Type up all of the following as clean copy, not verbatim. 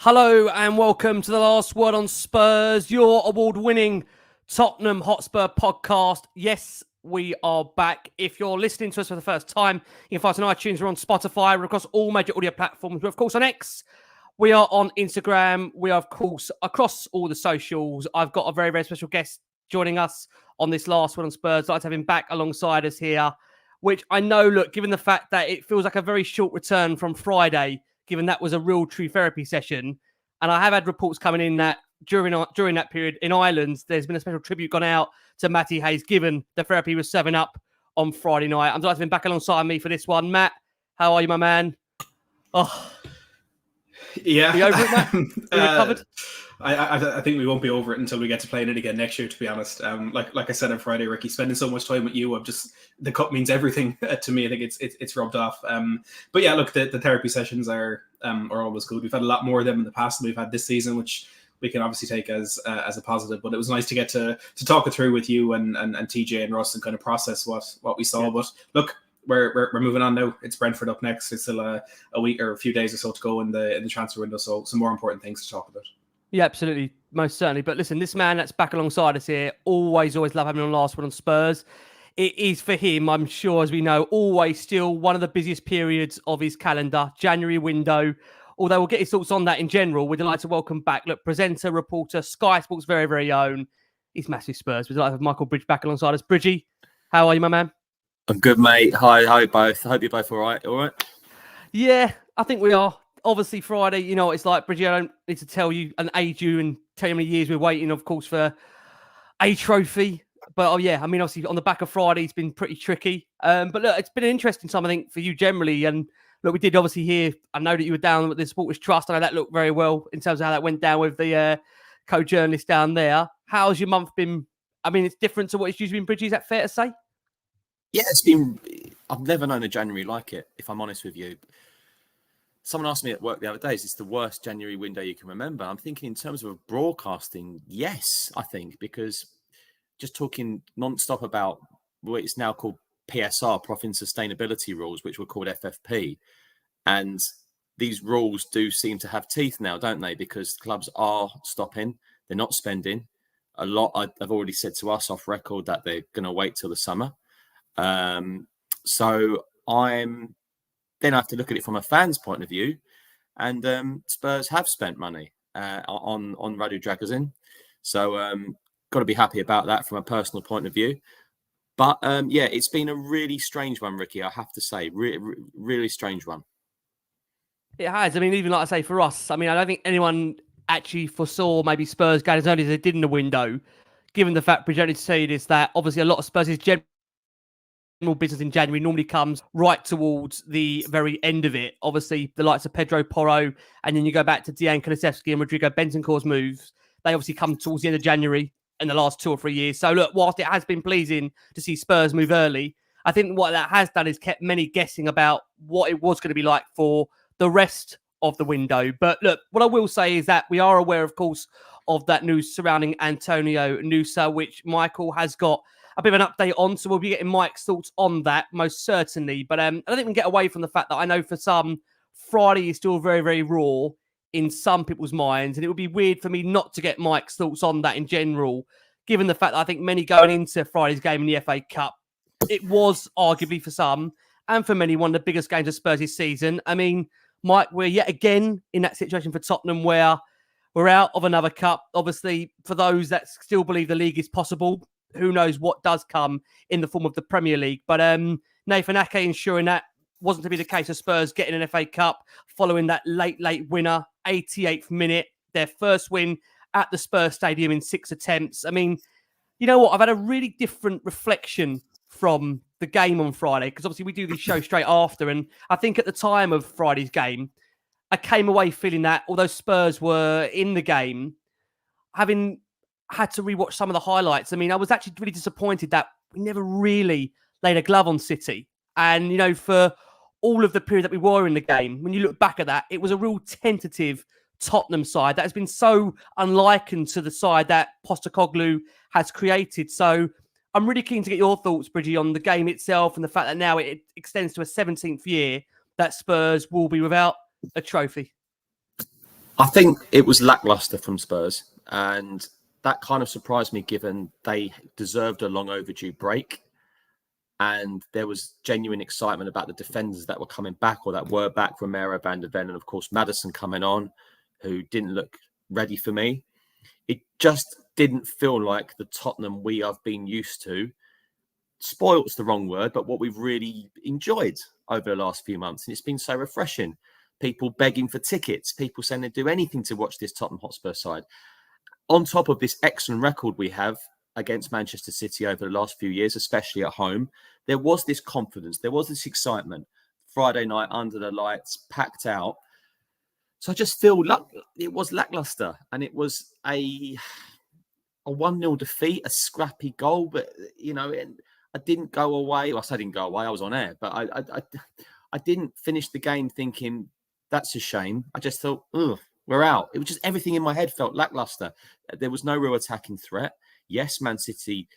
Hello and welcome to the Last Word on Spurs, your award-winning Tottenham Hotspur podcast. Yes, we are back. If you're listening to us for the first time, you can find us on iTunes, we're on Spotify, we're across all major audio platforms. We're, of course, on X. We are on Instagram. We are, of course, across all the socials. I've got a very, very special guest joining us on this Last Word on Spurs. I'd like to have him back alongside us here, which I know, look, given the fact that it feels like a very short return from Friday, given that was a real true therapy session. And I have had reports coming in that during that period in Ireland, there's been a special tribute gone out to Matty Hayes, given the therapy was 7 up on Friday night. I'm delighted to have him back alongside me for this one. Matt, how are you, my man? Oh, yeah. Are you over it, Matt? Are you recovered? I think we won't be over it until we get to playing it again next year, to be honest. Like I said on Friday, Ricky, spending so much time with you, the cup means everything to me. I think it's rubbed off. But yeah, look, the therapy sessions are always good. We've had a lot more of them in the past than we've had this season, which we can obviously take as a positive. But it was nice to get to talk it through with you and TJ and Russ and kind of process what we saw. Yeah. But look, we're moving on now. It's Brentford up next. It's still a week or a few days or so to go in the transfer window. So some more important things to talk about. Yeah, absolutely. Most certainly. But listen, this man that's back alongside us here, always love having him on Last Word on Spurs. It is for him, I'm sure, as we know, always still one of the busiest periods of his calendar, January window. Although we'll get his thoughts on that in general, we're delighted to welcome back, look, presenter, reporter, Sky Sports' very, very own. He's massive Spurs. We're delighted to have Michael Bridge back alongside us. Bridgie, how are you, my man? I'm good, mate. Hi, both. I hope you're both all right. All right? Yeah, I think we are. Obviously, Friday, you know what it's like, Bridgie. I don't need to tell you and age you and tell you how many years we're waiting, of course, for a trophy. But yeah, I mean, obviously, on the back of Friday, it's been pretty tricky. But look, it's been an interesting time, I think, for you generally. And look, we did obviously hear, I know that you were down with the Supporters Trust. I know that looked very well in terms of how that went down with the co-journalist down there. How's your month been? I mean, it's different to what it's usually been, Bridgie. Is that fair to say? Yeah, it's been. I've never known a January like it, if I'm honest with you. Someone asked me at work the other day, is this the worst January window you can remember? I'm thinking in terms of broadcasting, yes, I think, because just talking non-stop about what it's now called PSR, Profit and Sustainability Rules, which were called FFP. And these rules do seem to have teeth now, don't they? Because clubs are stopping, they're not spending. A lot, I've already said to us off record that they're going to wait till the summer. So then I have to look at it from a fan's point of view, and Spurs have spent money on Radu Dragozin, so got to be happy about that from a personal point of view. But yeah, it's been a really strange one, Ricky. I have to say, really strange one. It has. I mean, even like I say, for us, I mean, I don't think anyone actually foresaw maybe Spurs going as early as they did in the window, given the fact, Bridget, to say this, that obviously a lot of Spurs' general business in January normally comes right towards the very end of it. Obviously, the likes of Pedro Porro, and then you go back to Dejan Kulusevski and Rodrigo Bentancur's moves. They obviously come towards the end of January in the last 2 or 3 years. So look, whilst it has been pleasing to see Spurs move early, I think what that has done is kept many guessing about what it was going to be like for the rest of the window. But look, what I will say is that we are aware, of course, of that news surrounding Antonio Nusa, which Michael has got a bit of an update on. So we'll be getting Mike's thoughts on that, most certainly. But I don't think we can get away from the fact that I know for some, Friday is still very, very raw in some people's minds. And it would be weird for me not to get Mike's thoughts on that in general, given the fact that I think many going into Friday's game in the FA Cup, it was arguably for some, and for many, one of the biggest games of Spurs this season. I mean, Mike, we're yet again in that situation for Tottenham where we're out of another cup. Obviously, for those that still believe the league is possible, who knows what does come in the form of the Premier League. But Nathan Ake ensuring that wasn't to be the case of Spurs getting an FA Cup following that late winner, 88th minute, their first win at the Spurs Stadium in 6 attempts. I mean, you know what? I've had a really different reflection from the game on Friday, because obviously we do this show straight after. And I think at the time of Friday's game, I came away feeling that although Spurs were in the game, having had to rewatch some of the highlights, I mean, I was actually really disappointed that we never really laid a glove on City. And, you know, for all of the period that we were in the game, when you look back at that, it was a real tentative Tottenham side that has been so unlikened to the side that Postecoglou has created. So I'm really keen to get your thoughts, Bridgie, on the game itself and the fact that now it extends to a 17th year that Spurs will be without a trophy. I think it was lackluster from Spurs, and that kind of surprised me given they deserved a long overdue break. And there was genuine excitement about the defenders that were coming back or that were back, Romero, Van der Ven, and of course Maddison coming on, who didn't look ready for me. It just didn't feel like the Tottenham we have been used to. Spoilt's the wrong word, but what we've really enjoyed over the last few months. And it's been so refreshing. People begging for tickets, people saying they'd do anything to watch this Tottenham Hotspur side. On top of this excellent record we have against Manchester City over the last few years, especially at home, there was this confidence, there was this excitement. Friday night under the lights, packed out. So I just feel it was lackluster, and it was a 1-0 defeat, a scrappy goal, but I didn't go away. Well, I didn't go away. I was on air, but I didn't finish the game thinking that's a shame. I just thought, we're out. It was just everything in my head felt lackluster. There was no real attacking threat. Yes, Man City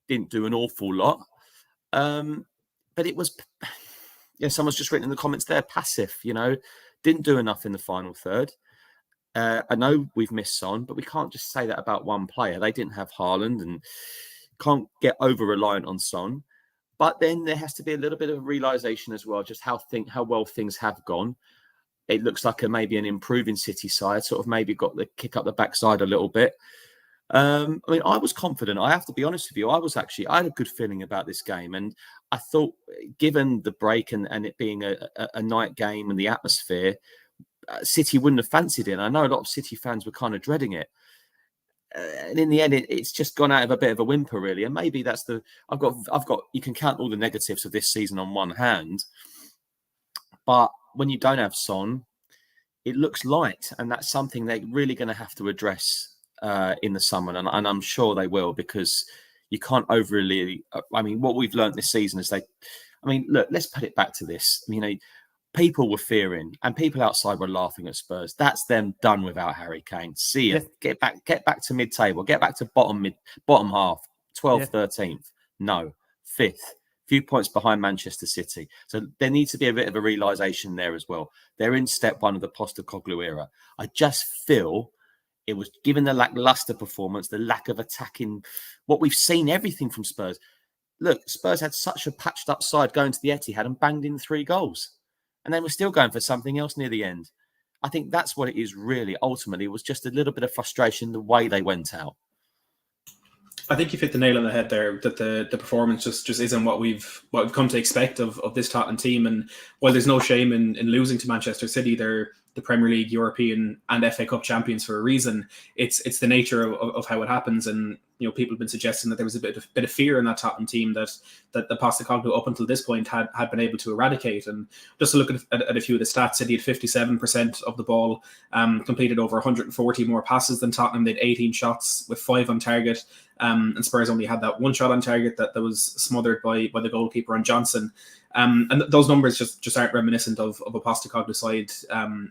didn't do an awful lot, but it was. Someone's just written in the comments there, passive. Didn't do enough in the final third. I know we've missed Son, but we can't just say that about one player. They didn't have Haaland and can't get over-reliant on Son. But then there has to be a little bit of realisation as well, just how well things have gone. It looks like maybe an improving City side, sort of maybe got the kick up the backside a little bit. I was confident. I have to be honest with you. I had a good feeling about this game. And I thought, given the break and it being a night game and the atmosphere, City wouldn't have fancied it. I know a lot of City fans were kind of dreading it. And in the end, it's just gone out of a bit of a whimper, really. And maybe that's I've got, you can count all the negatives of this season on one hand. But when you don't have Son, it looks light. And that's something they're really going to have to address in the summer. And I'm sure they will, because you can't overly, what we've learned this season is look, let's put it back to this. People were fearing, and people outside were laughing at Spurs. That's them done without Harry Kane. See ya. Yeah. Get back to mid-table. Get back to bottom half. 12th, 13th. No, 5th. Few points behind Manchester City. So there needs to be a bit of a realisation there as well. They're in step one of the Postecoglou era. I just feel it was, given the lacklustre performance, the lack of attacking, what we've seen, everything from Spurs. Look, Spurs had such a patched up side going to the Etihad and banged in 3 goals. And they were still going for something else near the end. I think that's what it is really. Ultimately, it was just a little bit of frustration the way they went out. I think you've hit the nail on the head there, that the performance just isn't what we've come to expect of this Tottenham team. And while there's no shame in losing to Manchester City, they're the Premier League, European and FA Cup champions for a reason. It's the nature of how it happens. And people have been suggesting that there was a bit of fear in that Tottenham team that the Postecoglou up until this point had been able to eradicate. And just to look at a few of the stats, City had 57% of the ball, completed over 140 more passes than Tottenham. They had 18 shots with 5 on target. And Spurs only had that 1 shot on target that was smothered by the goalkeeper on Johnson. And those numbers just aren't reminiscent of a Postecoglou side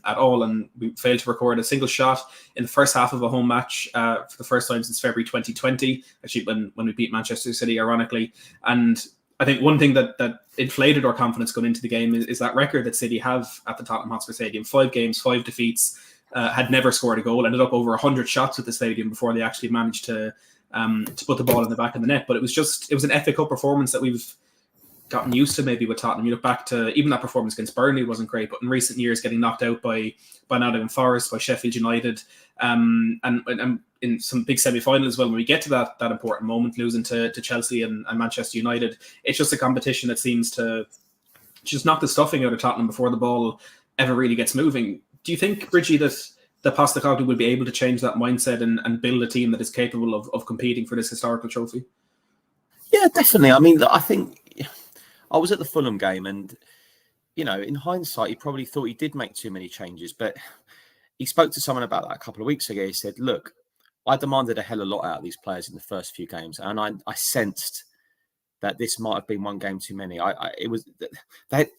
at all. And we failed to record a single shot in the first half of a home match for the first time since February 2020, actually when we beat Manchester City, ironically. And I think one thing that inflated our confidence going into the game is that record that City have at the Tottenham Hotspur Stadium. 5 games, 5 defeats, had never scored a goal, ended up over 100 shots at the stadium before they actually managed to put the ball in the back of the net. But it was an FA Cup performance that we've gotten used to maybe with Tottenham. You look back to even that performance against Burnley wasn't great, but in recent years getting knocked out by Nottingham Forest, by Sheffield United, and in some big semi-final as well, when we get to that important moment, losing to Chelsea and Manchester United, it's just a competition that seems to just knock the stuffing out of Tottenham before the ball ever really gets moving. Do you think, Bridgie, that the Postecoglou will be able to change that mindset and build a team that is capable of competing for this historical trophy? Yeah, definitely. I think I was at the Fulham game, and in hindsight, he probably thought he did make too many changes. But he spoke to someone about that a couple of weeks ago. He said, "Look, I demanded a hell of a lot out of these players in the first few games, and I sensed that this might have been one game too many.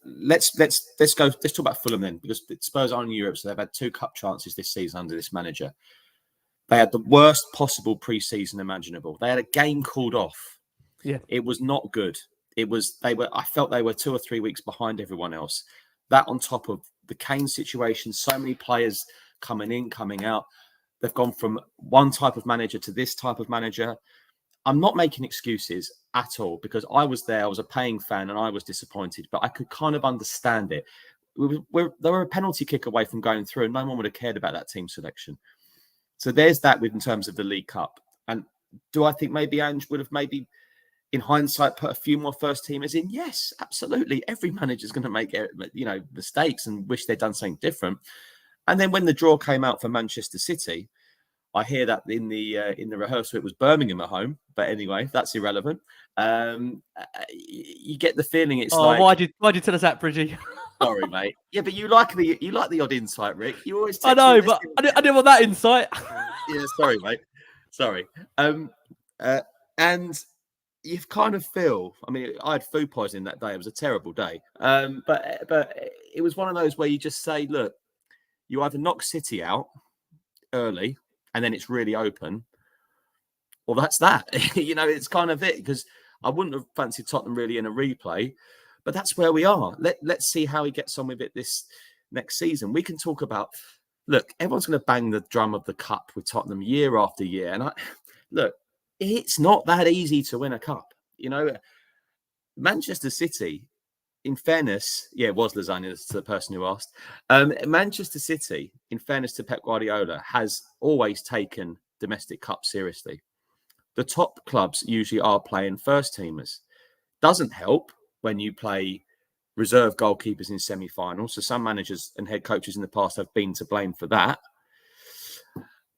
Let's talk about Fulham then, because Spurs are in Europe, so they've had 2 cup chances this season under this manager. They had the worst possible pre-season imaginable. They had a game called off. Yeah, it was not good. I felt they were 2 or 3 weeks behind everyone else. That on top of the Kane situation, so many players coming in, coming out. They've gone from one type of manager to this type of manager. I'm not making excuses at all because I was there. I was a paying fan and I was disappointed, but I could kind of understand it. They were a penalty kick away from going through and no one would have cared about that team selection. So there's that in terms of the League Cup. And do I think maybe Ange would have maybe, in hindsight, put a few more first teamers in? Yes, absolutely. Every manager's going to make mistakes and wish they'd done something different. And then when the draw came out for Manchester City, I hear that in the rehearsal it was Birmingham at home, but anyway, that's irrelevant. You get the feeling it's like. Why'd you tell us that, Bridgie? Sorry, mate. Yeah, but you like the odd insight, Rick. You always. I know, but I didn't want that insight. Yeah, sorry, mate. Sorry. And you kind of feel. I mean, I had food poisoning that day. It was a terrible day. But it was one of those where you just say, look, you either knock City out early and then it's really open, or that's that. It's kind of it, because I wouldn't have fancied Tottenham really in a replay, but that's where we are. Let's see how he gets on with it this next season. We can talk about, look, everyone's going to bang the drum of the cup with Tottenham year after year. And look, it's not that easy to win a cup. Manchester City, in fairness, it was lasagna to the person who asked. Manchester City, in fairness to Pep Guardiola, has always taken domestic cups seriously. The top clubs usually are playing first teamers. Doesn't help when you play reserve goalkeepers in semi-finals. So some managers and head coaches in the past have been to blame for that.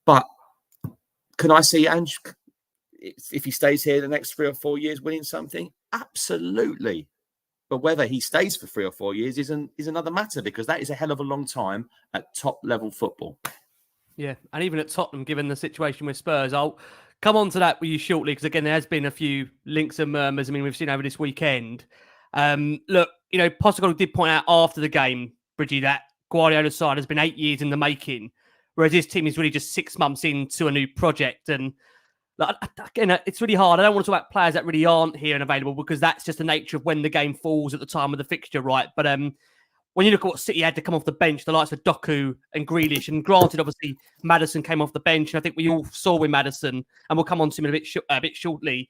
But can I see Ange, if he stays here the next 3 or 4 years, winning something? Absolutely. But whether he stays for 3 or 4 years is another matter, because that is a hell of a long time at top level football. Yeah. And even at Tottenham, given the situation with Spurs, I'll come on to that with you shortly, because again, there has been a few links and murmurs. I mean, we've seen over this weekend. Look, Postecoglou did point out after the game, Bridgie, that Guardiola's side has been 8 years in the making, whereas his team is really just 6 months into a new project. And again, it's really hard. I don't want to talk about players that really aren't here and available, because that's just the nature of when the game falls at the time of the fixture, right? But when you look at what City had to come off the bench, the likes of Doku and Grealish, and granted, obviously, Maddison came off the bench, and I think we all saw with Maddison, and we'll come on to him a bit shortly,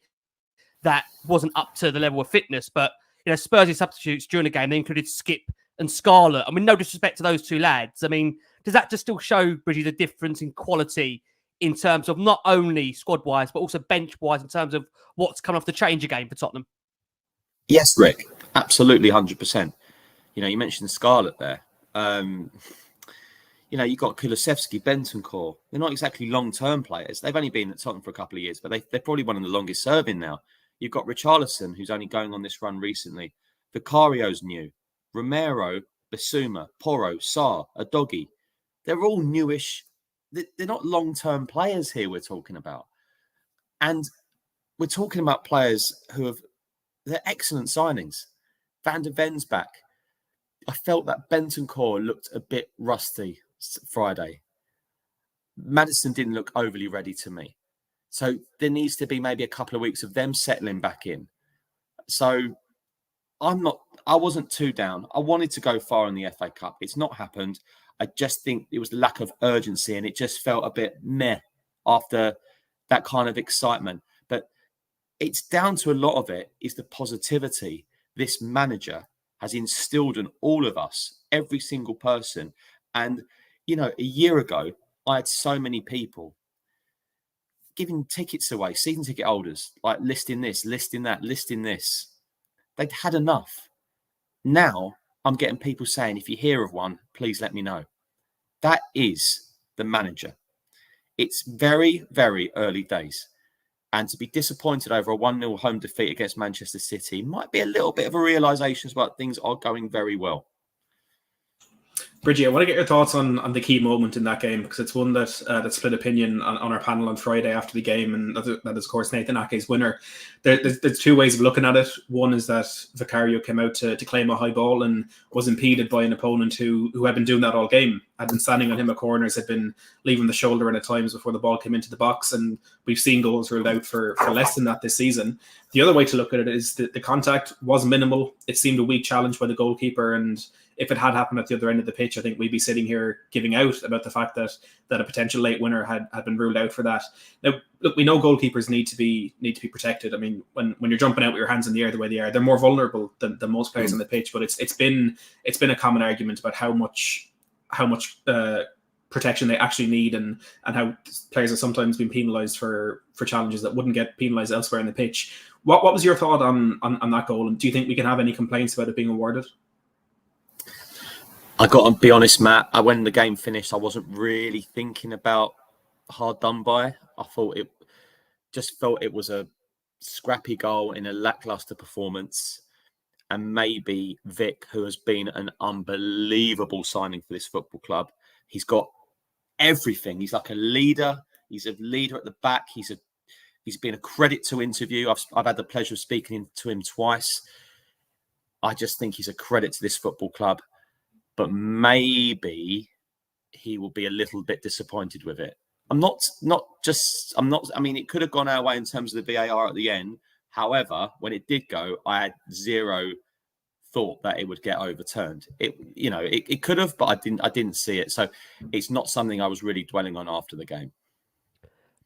that wasn't up to the level of fitness. But Spurs' substitutes during the game, they included Skip and Scarlett. I mean, no disrespect to those two lads. I mean, does that just still show, Bridgie, the difference in quality in terms of not only squad-wise, but also bench-wise in terms of what's coming off the change game for Tottenham? Yes, Rick. Absolutely, 100%. You mentioned Scarlett there. You've got Kulusevski, Bentancur. They're not exactly long-term players. They've only been at Tottenham for a couple of years, but they're probably one of the longest serving now. You've got Richarlison, who's only going on this run recently. Vicario's new. Romero, Bissouma, Porro, Sarr, Adogi. They're all newish. They're not long-term players here we're talking about. And we're talking about players they're excellent signings. Van der Ven's back. I felt that Bentancur looked a bit rusty Friday. Maddison didn't look overly ready to me. So there needs to be maybe a couple of weeks of them settling back in. So I wasn't too down. I wanted to go far in the FA Cup. It's not happened. I just think it was the lack of urgency, and it just felt a bit meh after that kind of excitement. But it's down to a lot of it is the positivity this manager has instilled in all of us, every single person. And, a year ago, I had so many people giving tickets away, season ticket holders, like listing this, listing that, listing this. They'd had enough. Now I'm getting people saying, if you hear of one, please let me know. That is the manager. It's very, very early days. And to be disappointed over a 1-0 home defeat against Manchester City might be a little bit of a realisation about things are going very well. Bridgie, I want to get your thoughts on the key moment in that game, because it's one that split opinion on our panel on Friday after the game, and that is, of course, Nathan Ake's winner. There's two ways of looking at it. One is that Vicario came out to claim a high ball and was impeded by an opponent who had been doing that all game, had been standing on him at corners, had been leaving the shoulder in at times before the ball came into the box, and we've seen goals ruled out for less than that this season. The other way to look at it is that the contact was minimal. It seemed a weak challenge by the goalkeeper, and if it had happened at the other end of the pitch, I think we'd be sitting here giving out about the fact that a potential late winner had been ruled out for that. Now, look, we know goalkeepers need to be protected. I mean, when you're jumping out with your hands in the air the way they are, they're more vulnerable than most players on the pitch. But it's been a common argument about how much protection they actually need, and how players have sometimes been penalised for challenges that wouldn't get penalised elsewhere in the pitch. What was your thought on that goal, and do you think we can have any complaints about it being awarded? I got to be honest, Matt, when the game finished, I wasn't really thinking about hard done by. I thought it was a scrappy goal in a lacklustre performance, and maybe Vic, who has been an unbelievable signing for this football club, he's got everything. He's like a leader. He's a leader at the back. He's been a credit to interview. I've had the pleasure of speaking to him twice. I just think he's a credit to this football club, but maybe he will be a little bit disappointed with it. I mean, it could have gone our way in terms of the VAR at the end. However, when it did go, I had zero thought that it would get overturned. It could have, but I didn't see it. So it's not something I was really dwelling on after the game.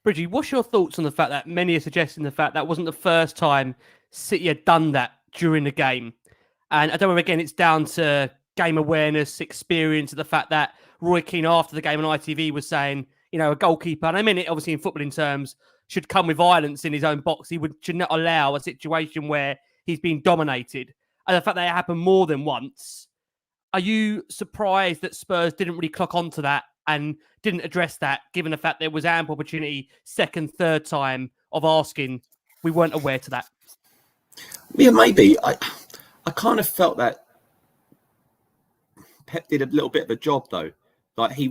Bridgie, what's your thoughts on the fact that many are suggesting the fact that wasn't the first time City had done that during the game? And I don't know, again, it's down to game awareness, experience, and the fact that Roy Keane after the game on ITV was saying, a goalkeeper, and I mean it obviously in footballing terms, should come with violence in his own box. He should not allow a situation where he's being dominated. And the fact that it happened more than once, are you surprised that Spurs didn't really clock onto that and didn't address that, given the fact there was ample opportunity second, third time of asking? We weren't aware to that. Yeah, maybe. I kind of felt that Pep did a little bit of a job, though. Like, he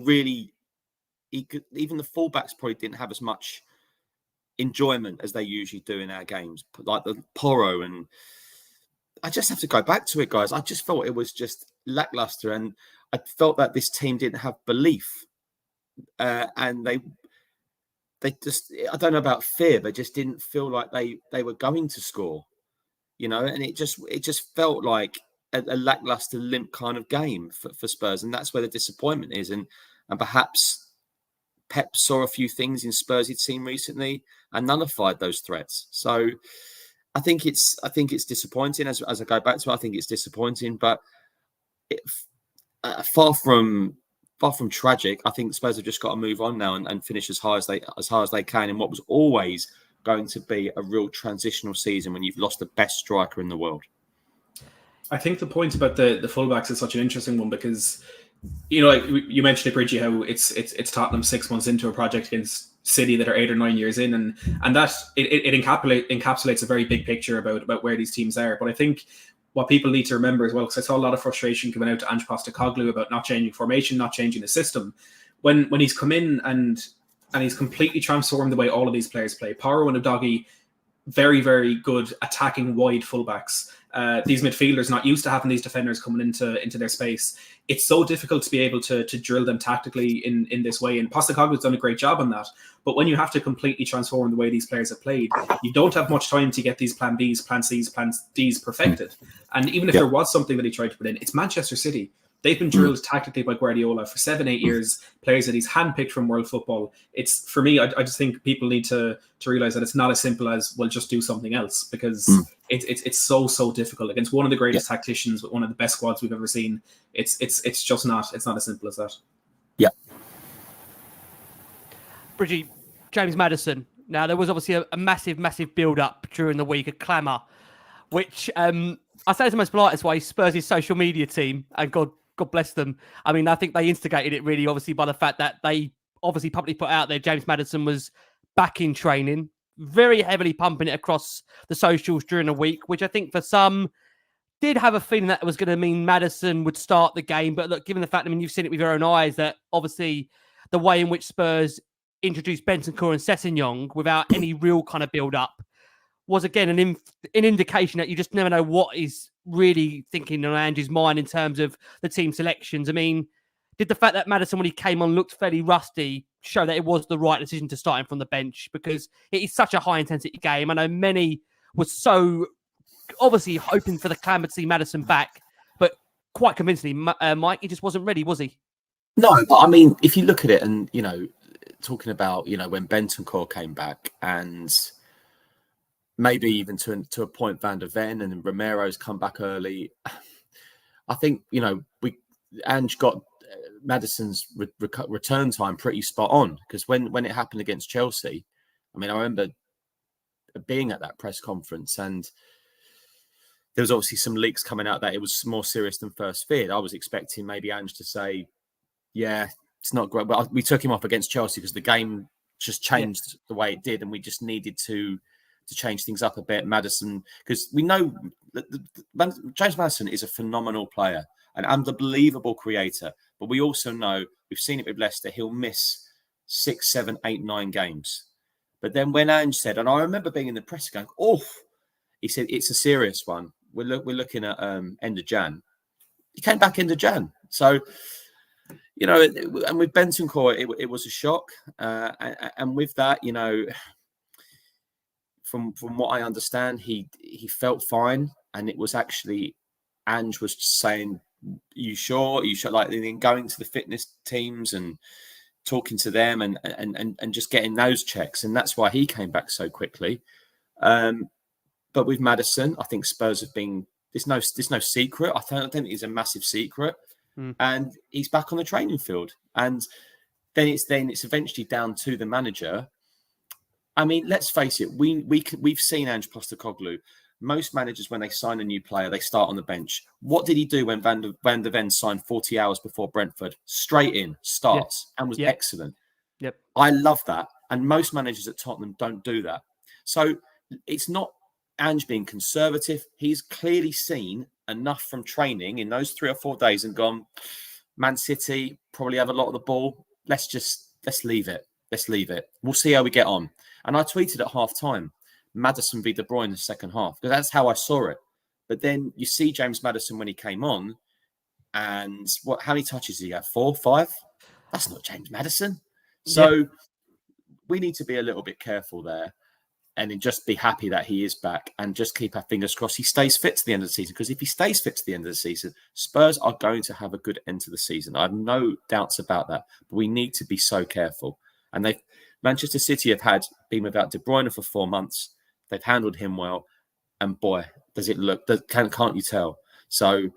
could, even the fullbacks probably didn't have as much enjoyment as they usually do in our games, like the Porro. And I just have to go back to it, guys. I just felt it was just lackluster, and I felt that this team didn't have belief, and they just, I don't know about fear, they just didn't feel like they were going to score, and it just felt like a lackluster, limp kind of game for Spurs, and that's where the disappointment is, and perhaps Pep saw a few things in Spurs he'd seen recently and nullified those threats. So I think it's disappointing. As I go back to it, I think it's disappointing, but far from tragic. I think Spurs have just got to move on now and finish as high as they can in what was always going to be a real transitional season when you've lost the best striker in the world. I think the point about the fullbacks is such an interesting one because, like you mentioned it, Bridgie, how it's Tottenham 6 months into a project against City that are 8 or 9 years in, and that it encapsulates a very big picture about where these teams are. But I think what people need to remember as well, because I saw a lot of frustration coming out to Ange Postecoglou about not changing formation, not changing the system. When he's come in and he's completely transformed the way all of these players play. Porro and Udogie, very, very good attacking wide fullbacks. These midfielders not used to having these defenders coming into their space. It's so difficult to be able to drill them tactically in this way. And Postecoglou's done a great job on that. But when you have to completely transform the way these players have played, you don't have much time to get these plan Bs, plan Cs, plan Ds perfected. And even if there was something that he tried to put in, it's Manchester City. They've been drilled tactically by Guardiola for 7-8 years, players that he's handpicked from world football. It's, for me, I just think people need to realise that it's not as simple as, well, just do something else, because it's so difficult against one of the greatest tacticians with one of the best squads we've ever seen. It's just not as simple as that. Yeah. Bridgie, James Maddison. Now, there was obviously a massive build-up during the week, a clamour, which I say it's the most politest way, Spurs' social media team, and God bless them. I mean, I think they instigated it really, obviously, by the fact that they obviously publicly put out there James Maddison was back in training, very heavily pumping it across the socials during the week, which I think for some did have a feeling that it was going to mean Maddison would start the game. But look, given the fact, I mean, you've seen it with your own eyes, that obviously the way in which Spurs introduced Bentancur and Sessegnon without any real kind of build-up was, again, an indication that you just never know what is really thinking on Ange's mind in terms of the team selections. I mean, did the fact that Maddison, when he came on, looked fairly rusty, show that it was the right decision to start him from the bench? Because it is such a high-intensity game. I know many were so obviously hoping for the clamour to see Maddison back, but quite convincingly, Mike. He just wasn't ready, was he? No, but I mean, if you look at it and, talking about, when Bentancur came back and maybe even to a point Van der Ven and Romero's come back early, I think, Ange got Maddison's return time pretty spot on, because when it happened against Chelsea, I mean, I remember being at that press conference and there was obviously some leaks coming out that it was more serious than first feared. I was expecting maybe Ange to say, yeah, it's not great, but we took him off against Chelsea because the game just changed the way it did, and we just needed to change things up a bit. Maddison, because we know that James Maddison is a phenomenal player, an unbelievable creator, but we also know, we've seen it with Leicester, he'll miss 6, 7, 8, 9 games. But then when Ange said, and I remember being in the press going, he said, it's a serious one. We're looking at end of Jan. He came back end of Jan. So, and with Bentancur, it was a shock. And with that, from what I understand, he felt fine. And it was actually, Ange was saying, you sure? Like, then going to the fitness teams and talking to them and just getting those checks. And that's why he came back so quickly. But with Maddison, I think Spurs have been, there's no secret. I don't think it's a massive secret. And he's back on the training field. And then it's eventually down to the manager. I mean, let's face it, we've seen Ange Postecoglou. Most managers, when they sign a new player, they start on the bench. What did he do when Van der Ven signed 40 hours before Brentford? Straight in, starts, and was excellent. Yep. I love that. And most managers at Tottenham don't do that. So it's not Ange being conservative. He's clearly seen enough from training in those 3 or 4 days and gone, Man City probably have a lot of the ball. Let's leave it. Let's leave it. We'll see how we get on. And I tweeted at half time, Maddison v De Bruyne in the second half, because that's how I saw it. But then you see James Maddison when he came on, and how many touches did he have? 4, 5? That's not James Maddison. So we need to be a little bit careful there. And then just be happy that he is back and just keep our fingers crossed he stays fit to the end of the season. Because if he stays fit to the end of the season, Spurs are going to have a good end to the season. I have no doubts about that. But we need to be so careful. And Manchester City have been without De Bruyne for 4 months. They've handled him well. And boy, does it look, can't you tell? So,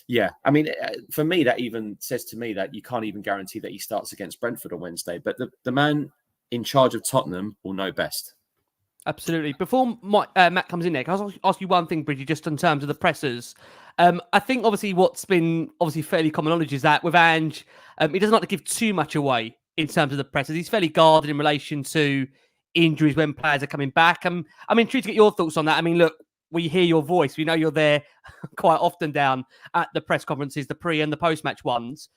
yeah. I mean, for me, that even says to me that you can't even guarantee that he starts against Brentford on Wednesday. But the man in charge of Tottenham will know best. Absolutely. Before Matt comes in there, can I ask you one thing, Bridgie, just in terms of the pressers? I think obviously what's been fairly common knowledge is that with Ange, he doesn't like to give too much away in terms of the pressers. He's fairly guarded in relation to injuries when players are coming back. I'm intrigued to get your thoughts on that. I mean, look, we hear your voice. We know you're there quite often down at the press conferences, the pre and the post-match ones.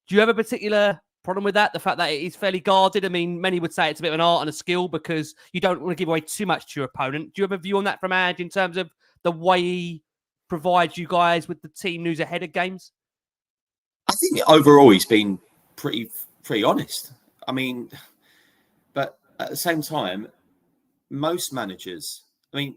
Do you have a particular problem with that? The fact that it is fairly guarded? I mean, many would say it's a bit of an art and a skill because you don't want to give away too much to your opponent. Do you have a view on that from Ange in terms of the way he provides you guys with the team news ahead of games? I think overall he's been pretty honest. I mean, but at the same time, most managers, I mean,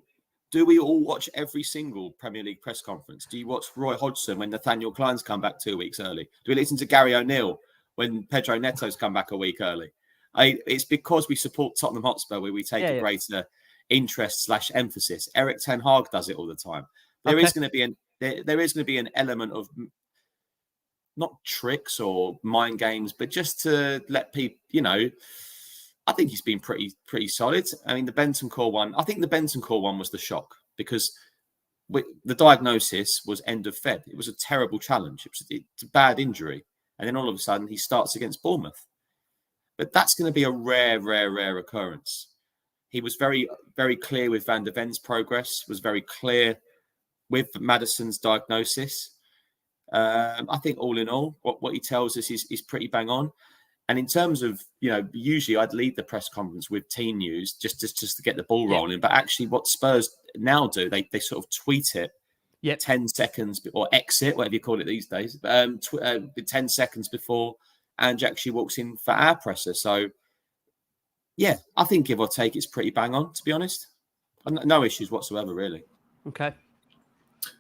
do we all watch every single Premier League press conference? Do you watch Roy Hodgson when Nathaniel Klein's come back 2 weeks early? Do we listen to Gary O'Neill when Pedro Neto's come back a week early? It's because we support Tottenham Hotspur where we take a greater interest / emphasis. Eric Ten Hag does it all the time. There is going to be an element of not tricks or mind games, but just to let people, I think he's been pretty solid. I mean, the Bentancur one was the shock because the diagnosis was end of Feb. It was a terrible challenge. It's a bad injury. And then all of a sudden he starts against Bournemouth. But that's going to be a rare occurrence. He was very, very clear with Van der Ven's progress, was very clear with Maddison's diagnosis. I think all in all, what he tells us is pretty bang on. And in terms of, usually I'd lead the press conference with team news just to get the ball rolling. But actually what Spurs now do, they sort of tweet it 10 seconds or exit, whatever you call it these days, 10 seconds before Ange actually walks in for our presser. So, yeah, I think give or take, it's pretty bang on, to be honest. No issues whatsoever, really. Okay.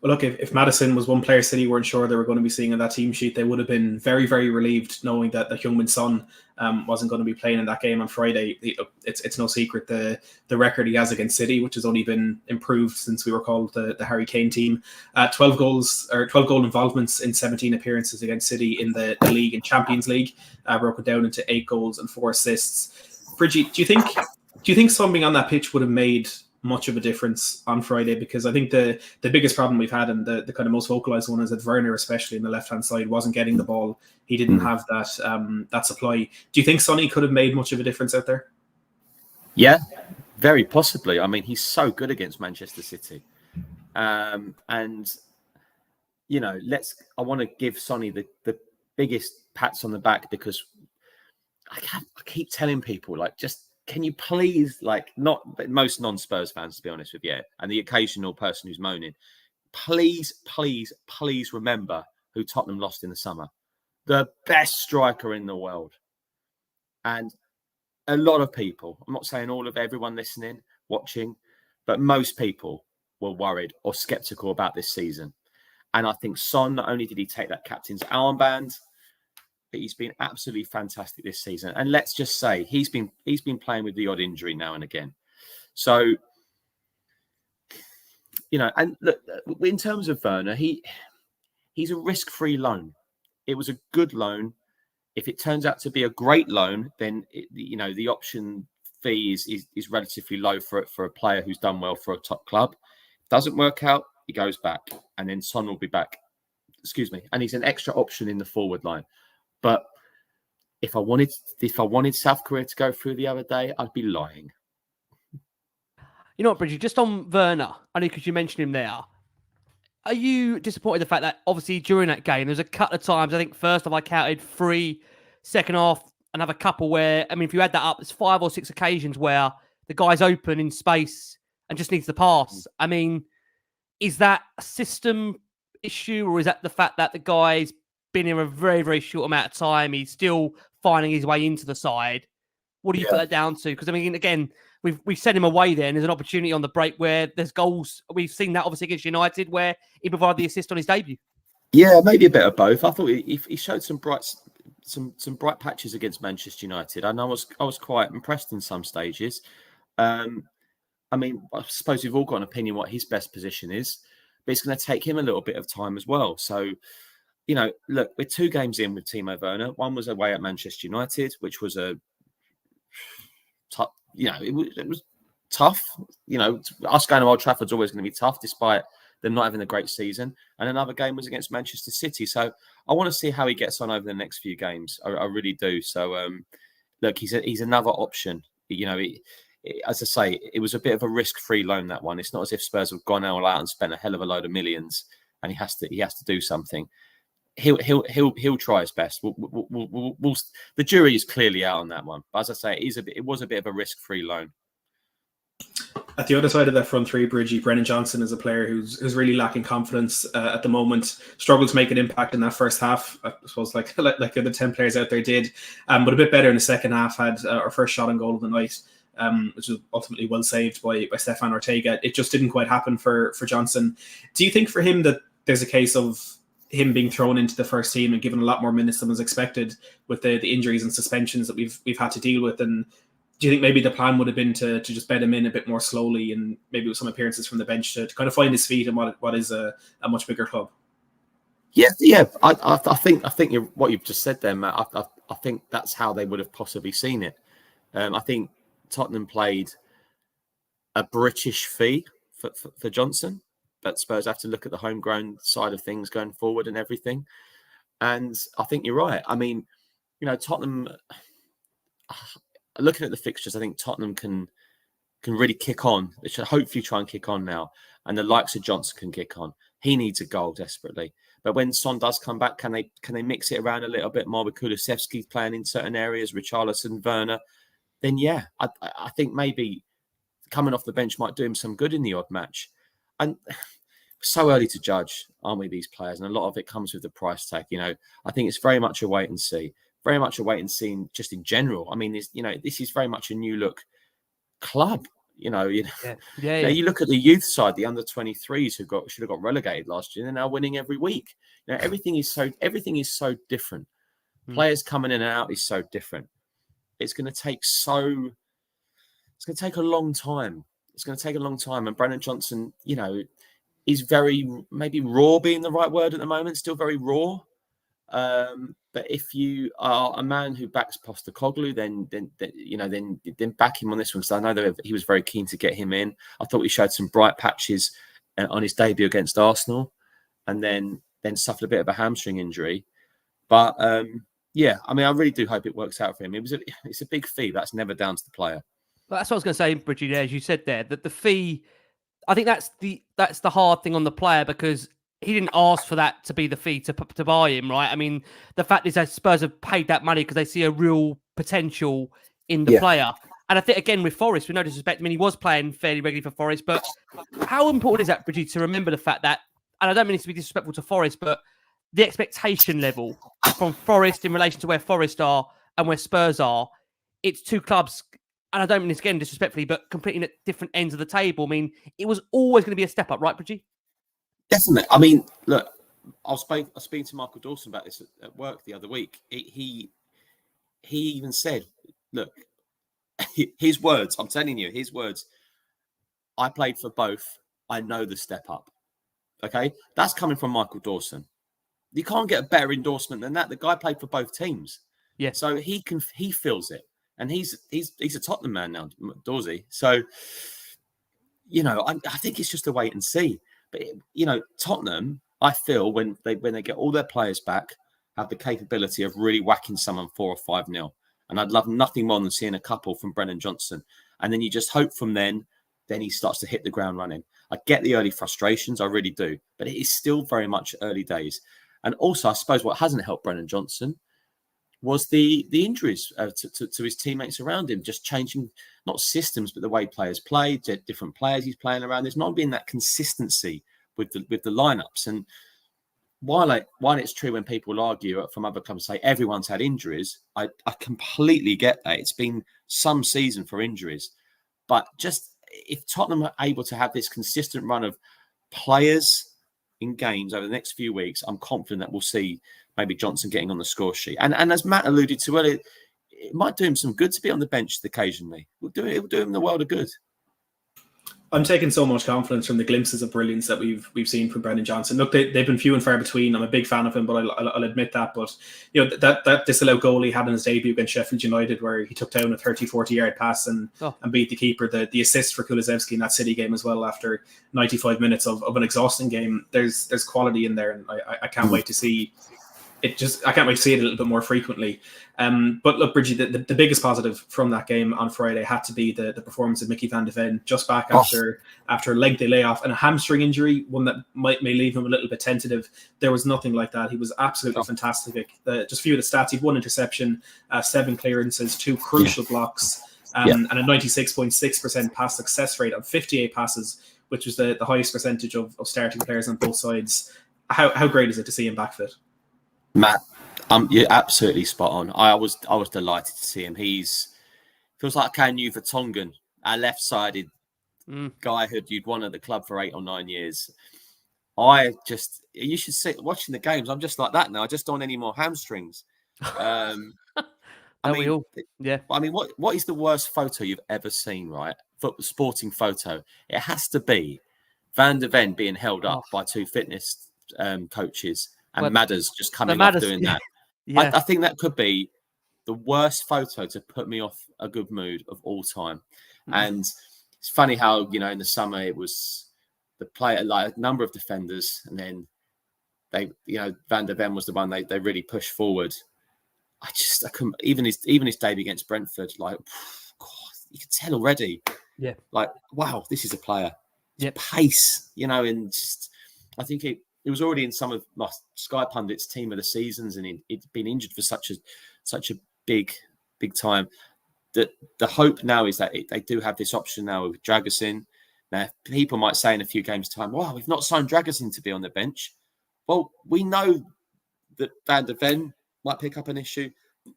Well, look, if Maddison was one player City weren't sure they were going to be seeing on that team sheet, they would have been very, very relieved knowing that Heung-min Son wasn't going to be playing in that game on Friday. It's no secret the record he has against City, which has only been improved since we were called the Harry Kane team. 12 goal involvements in 17 appearances against City in the league and Champions League, broken down into 8 goals and 4 assists. Bridgie, do you think something on that pitch would have made much of a difference on Friday? Because I think the biggest problem we've had, and the kind of most vocalized one, is that Werner, especially in the left hand side, wasn't getting the ball. He didn't have that supply. Do you think Sonny could have made much of a difference out there? Yeah, very possibly. I mean, he's so good against Manchester City, and I want to give Sonny the biggest pats on the back, because I keep telling people, like, just, can you please, like, not most non-Spurs fans, to be honest with you, and the occasional person who's moaning, please remember who Tottenham lost in the summer. The best striker in the world. And a lot of people, I'm not saying everyone listening, watching, but most people were worried or skeptical about this season. And I think Son, not only did he take that captain's armband, but he's been absolutely fantastic this season. And let's just say he's been playing with the odd injury now and again. So, and look, in terms of Werner, he's a risk-free loan. It was a good loan. If it turns out to be a great loan, then the option fee is relatively low for a player who's done well for a top club. Doesn't work out, he goes back, and then Son will be back. Excuse me, and he's an extra option in the forward line. But if I wanted South Korea to go through the other day, I'd be lying. You know what, Bridgie? Just on Werner, only because you mentioned him there. Are you disappointed in the fact that obviously during that game, there's a couple of times, I think first half I counted 3, second half another couple where, I mean, if you add that up, there's 5 or 6 occasions where the guy's open in space and just needs the pass. I mean, is that a system issue, or is that the fact that the guy's been here a very, very short amount of time? He's still finding his way into the side. What do you put that down to? Because, I mean, again, we've sent him away there, and there's an opportunity on the break where there's goals. We've seen that obviously against United where he provided the assist on his debut. Yeah, maybe a bit of both. I thought he showed some bright patches against Manchester United, and I was quite impressed in some stages. I mean, I suppose we've all got an opinion what his best position is, but it's going to take him a little bit of time as well. So, look, we're 2 games in with Timo Werner. One was away at Manchester United, which was a tough, it was tough. Us going to Old Trafford's always going to be tough, despite them not having a great season. And another game was against Manchester City. So I want to see how he gets on over the next few games. I really do. So, look, he's another option. As I say, it was a bit of a risk-free loan, that one. It's not as if Spurs have gone all out and spent a hell of a load of millions, and he has to do something. He'll try his best. The jury is clearly out on that one. But as I say, it was a bit of a risk-free loan. At the other side of that front three, Bridgie, Brennan Johnson is a player who's really lacking confidence at the moment. Struggled to make an impact in that first half, I suppose, like the other 10 players out there did, but a bit better in the second half. Had our first shot on goal of the night, which was ultimately well saved by Stefan Ortega. It just didn't quite happen for Johnson. Do you think for him that there's a case of him being thrown into the first team and given a lot more minutes than was expected with the injuries and suspensions that we've had to deal with? And do you think maybe the plan would have been to just bed him in a bit more slowly, and maybe with some appearances from the bench to kind of find his feet in what is a much bigger club? Yeah. I think what you've just said there, Matt. I think that's how they would have possibly seen it. I think Tottenham played a British fee for Johnson, but Spurs have to look at the homegrown side of things going forward and everything. And I think you're right. I mean, Tottenham. Looking at the fixtures, I think Tottenham can really kick on. They should hopefully try and kick on now. And the likes of Johnson can kick on. He needs a goal desperately. But when Son does come back, can they mix it around a little bit more with Kulusevski playing in certain areas, Richarlison, Werner? Then yeah, I think maybe coming off the bench might do him some good in the odd match. And so early to judge, aren't we, these players? And a lot of it comes with the price tag. I think it's very much a wait and see. Very much a wait and see just in general. I mean, this is very much a new look club. Yeah. You look at the youth side, the under 23s who should have got relegated last year. They're now winning every week. Everything is so different. Players coming in and out is so different. It's going to take a long time. It's going to take a long time. And Brennan Johnson, is very, maybe raw being the right word at the moment, still very raw. But if you are a man who backs Postecoglou, then back him on this one, because I know that he was very keen to get him in. I thought he showed some bright patches on his debut against Arsenal, and then suffered a bit of a hamstring injury. But I really do hope it works out for him. It's a big fee. That's never down to the player. Well, that's what I was going to say, Bridgie. As you said there, that the fee, I think that's the hard thing on the player, because he didn't ask for that to be the fee to buy him, right? I mean, the fact is that Spurs have paid that money because they see a real potential in the player. And I think, again, with Forest, with no disrespect, I mean, he was playing fairly regularly for Forest, but how important is that, Bridgie, to remember the fact that, and I don't mean it to be disrespectful to Forest, but the expectation level from Forest in relation to where Forest are and where Spurs are, it's two clubs, and I don't mean this again disrespectfully, but completely at different ends of the table. I mean, it was always going to be a step up, right, Bridgie? Definitely. I mean, look, I was speaking to Michael Dawson about this at work the other week. He even said, look, his words, I'm telling you, his words, I played for both. I know the step up. Okay? That's coming from Michael Dawson. You can't get a better endorsement than that. The guy played for both teams. Yeah. So he feels it. And he's a Tottenham man now, Dawsey. So, I think it's just a wait and see. But, Tottenham, I feel when they get all their players back, have the capability of really whacking someone 4 or 5-0. And I'd love nothing more than seeing a couple from Brennan Johnson. And then you just hope from then he starts to hit the ground running. I get the early frustrations, I really do. But it is still very much early days. And also, I suppose what hasn't helped Brennan Johnson was the injuries to his teammates around him, just changing, not systems, but the way players play, different players he's playing around. There's not been that consistency with the lineups. And while it's true when people argue from other clubs say everyone's had injuries, I completely get that. It's been some season for injuries. But just if Tottenham are able to have this consistent run of players in games over the next few weeks, I'm confident that we'll see maybe Johnson getting on the score sheet. And as Matt alluded to earlier, it might do him some good to be on the bench occasionally. It will do him the world of good. I'm taking so much confidence from the glimpses of brilliance that we've seen from Brennan Johnson. Look, they've been few and far between. I'm a big fan of him, but I'll admit that. But that disallowed goal he had in his debut against Sheffield United, where he took down a 30-40 yard pass and beat the keeper. The assist for Kulusevski in that City game as well, after 95 minutes of an exhausting game. There's quality in there, and I can't wait to see it. I can't wait to see it a little bit more frequently. But look, Bridgie, the biggest positive from that game on Friday had to be the performance of Mickey van de Ven, just back after a lengthy layoff and a hamstring injury, one that may leave him a little bit tentative. There was nothing like that. He was absolutely fantastic. Just a few of the stats: he had 1 interception, 7 clearances, 2 crucial blocks, and a 96.6% pass success rate on 58 passes, which was the highest percentage of starting players on both sides. How great is it to see him back fit? Matt, you're absolutely spot on. I was delighted to see him. Feels like a new Vertonghen, our left-sided guy you'd won at the club for 8 or 9 years. You should see watching the games. I'm just like that now. I just don't want any more hamstrings. I mean, what is the worst photo you've ever seen? Right, sporting photo. It has to be Van de Ven being held up by 2 fitness coaches. And Madders just coming off doing that. Yeah. I think that could be the worst photo to put me off a good mood of all time. And it's funny how, in the summer it was the player, like a number of defenders, and then Van de Ven was the one they really pushed forward. I couldn't, even his debut against Brentford, like, God, you can tell already. Yeah. Like, wow, this is a player. Pace, and just, I think it was already in some of my Sky pundits' team of the seasons, and he'd been injured for such a big time. That the hope now is that they do have this option now with Dragusin. Now, people might say in a few games' time, "Wow, we've not signed Dragusin to be on the bench." Well, we know that Van de Ven might pick up an issue,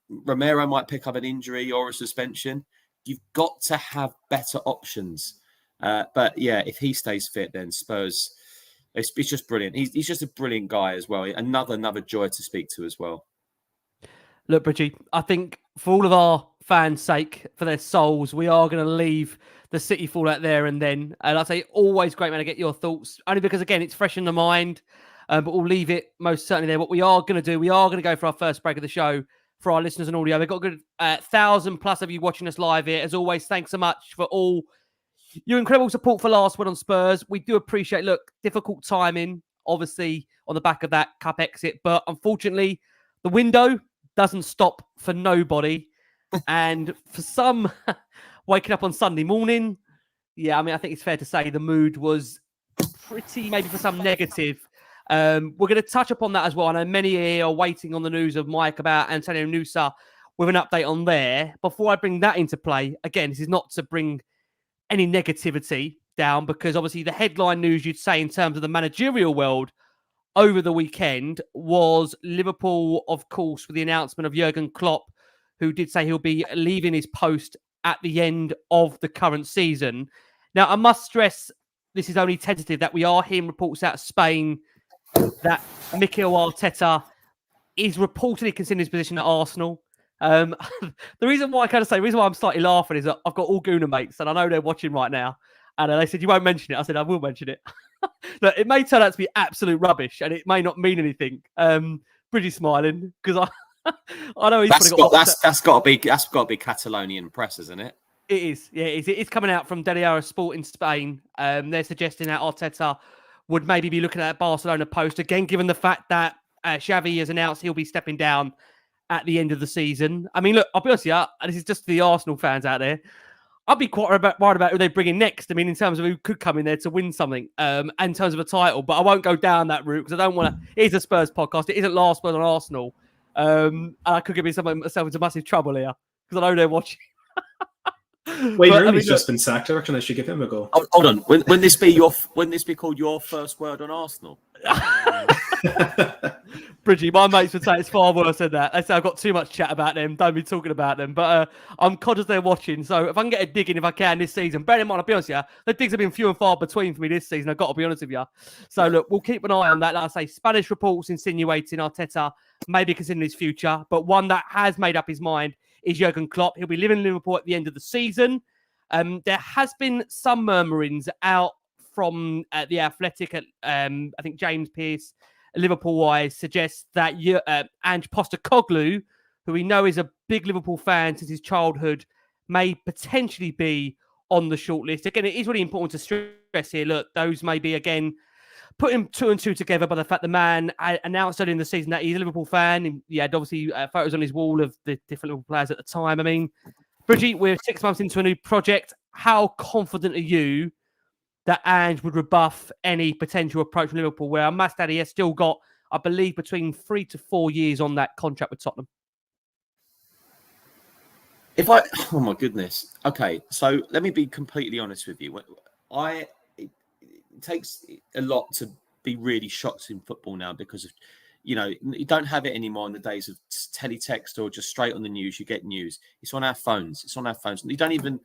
Romero might pick up an injury or a suspension. You've got to have better options. But yeah, if he stays fit, then Spurs, it's just brilliant. He's just a brilliant guy as well. Another joy to speak to as well. Look, Bridgie, I think for all of our fans' sake, for their souls, we are going to leave the City fallout there and then. And I say, always great, man, to get your thoughts. Only because, again, it's fresh in the mind. But we'll leave it most certainly there. What we are going to do, we are going to go for our first break of the show for our listeners and audio. We've got a good 1,000+ of you watching us live here. As always, thanks so much for all your incredible support for Last Word on Spurs. We do appreciate, look, difficult timing, obviously, on the back of that cup exit. But unfortunately, the window doesn't stop for nobody. And for some, waking up on Sunday morning, yeah, I mean, I think it's fair to say the mood was pretty, maybe for some negative. We're going to touch upon that as well. I know many here are waiting on the news of Mike about Antonio Nusa with an update on there. Before I bring that into play, again, this is not to bring any negativity down, because obviously the headline news you'd say in terms of the managerial world over the weekend was Liverpool, of course, with the announcement of Jurgen Klopp, who did say he'll be leaving his post at the end of the current season. Now, I must stress, this is only tentative, that we are hearing reports out of Spain that Mikel Arteta is reportedly considering his position at Arsenal. The reason why I'm slightly laughing is that I've got all Gooner mates and I know they're watching right now. And they said, you won't mention it. I said, I will mention it. Look, it may turn out to be absolute rubbish and it may not mean anything. Bridgie's smiling because I know he's that's got to be Catalonian press, isn't it? It is. Yeah, it's coming out from Diario Sport in Spain. They're suggesting that Arteta would maybe be looking at Barcelona post again, given the fact that Xavi has announced he'll be stepping down at the end of the season. I mean, look, I'll be honest with you, and this is just the Arsenal fans out there, I'd be quite worried about who they bring in next. I mean, in terms of who could come in there to win something, and in terms of a title, but I won't go down that route because I don't want to. It is a Spurs podcast. It isn't Last Word on Arsenal. And I could get myself into massive trouble here because I know they're watching. Wayne Rooney's just been sacked. I reckon I should give him a go. Hold on. Wouldn't this be called your first word on Arsenal? Bridgie, my mates would say it's far worse than that. They say I've got too much chat about them. Don't be talking about them. But I'm conscious they're watching. So if I can get a dig in if I can this season, bear in mind, I'll be honest with you, the digs have been few and far between for me this season. I've got to be honest with you. So look, we'll keep an eye on that. Like I say, Spanish reports insinuating Arteta may be considering his future. But one that has made up his mind is Jurgen Klopp. He'll be living in Liverpool at the end of the season. There has been some murmurings out from The Athletic. I think James Pearce, Liverpool-wise, suggests that Ange Postecoglou, who we know is a big Liverpool fan since his childhood, may potentially be on the shortlist. Again, it is really important to stress here. Look, those may be, again, putting 2 and 2 together by the fact the man announced earlier in the season that he's a Liverpool fan. He had obviously photos on his wall of the different Liverpool players at the time. I mean, Bridgie, we're 6 months into a new project. How confident are you that Ange would rebuff any potential approach from Liverpool, where I must add he has still got, I believe, between 3 to 4 years on that contract with Tottenham? Oh my goodness. Okay, so let me be completely honest with you. It takes a lot to be really shocked in football now because of, you don't have it anymore in the days of teletext or just straight on the news. You get news. It's on our phones. You don't even,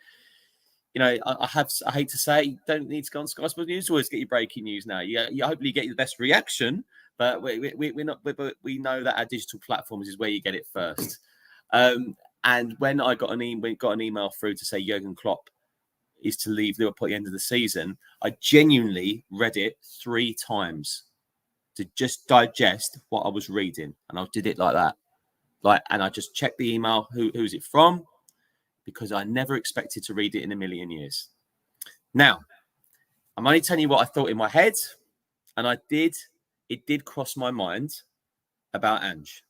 I hate to say, you don't need to go on Sky Sports News to always get your breaking news now. You hopefully get the best reaction, but we know that our digital platforms is where you get it first. And when I got an email through to say Jurgen Klopp is to leave Liverpool at the end of the season, I genuinely read it 3 times to just digest what I was reading, and I did it like that. And I just checked the email. Who's it from? Because I never expected to read it in a million years. Now, I'm only telling you what I thought in my head, and it did cross my mind about Ange.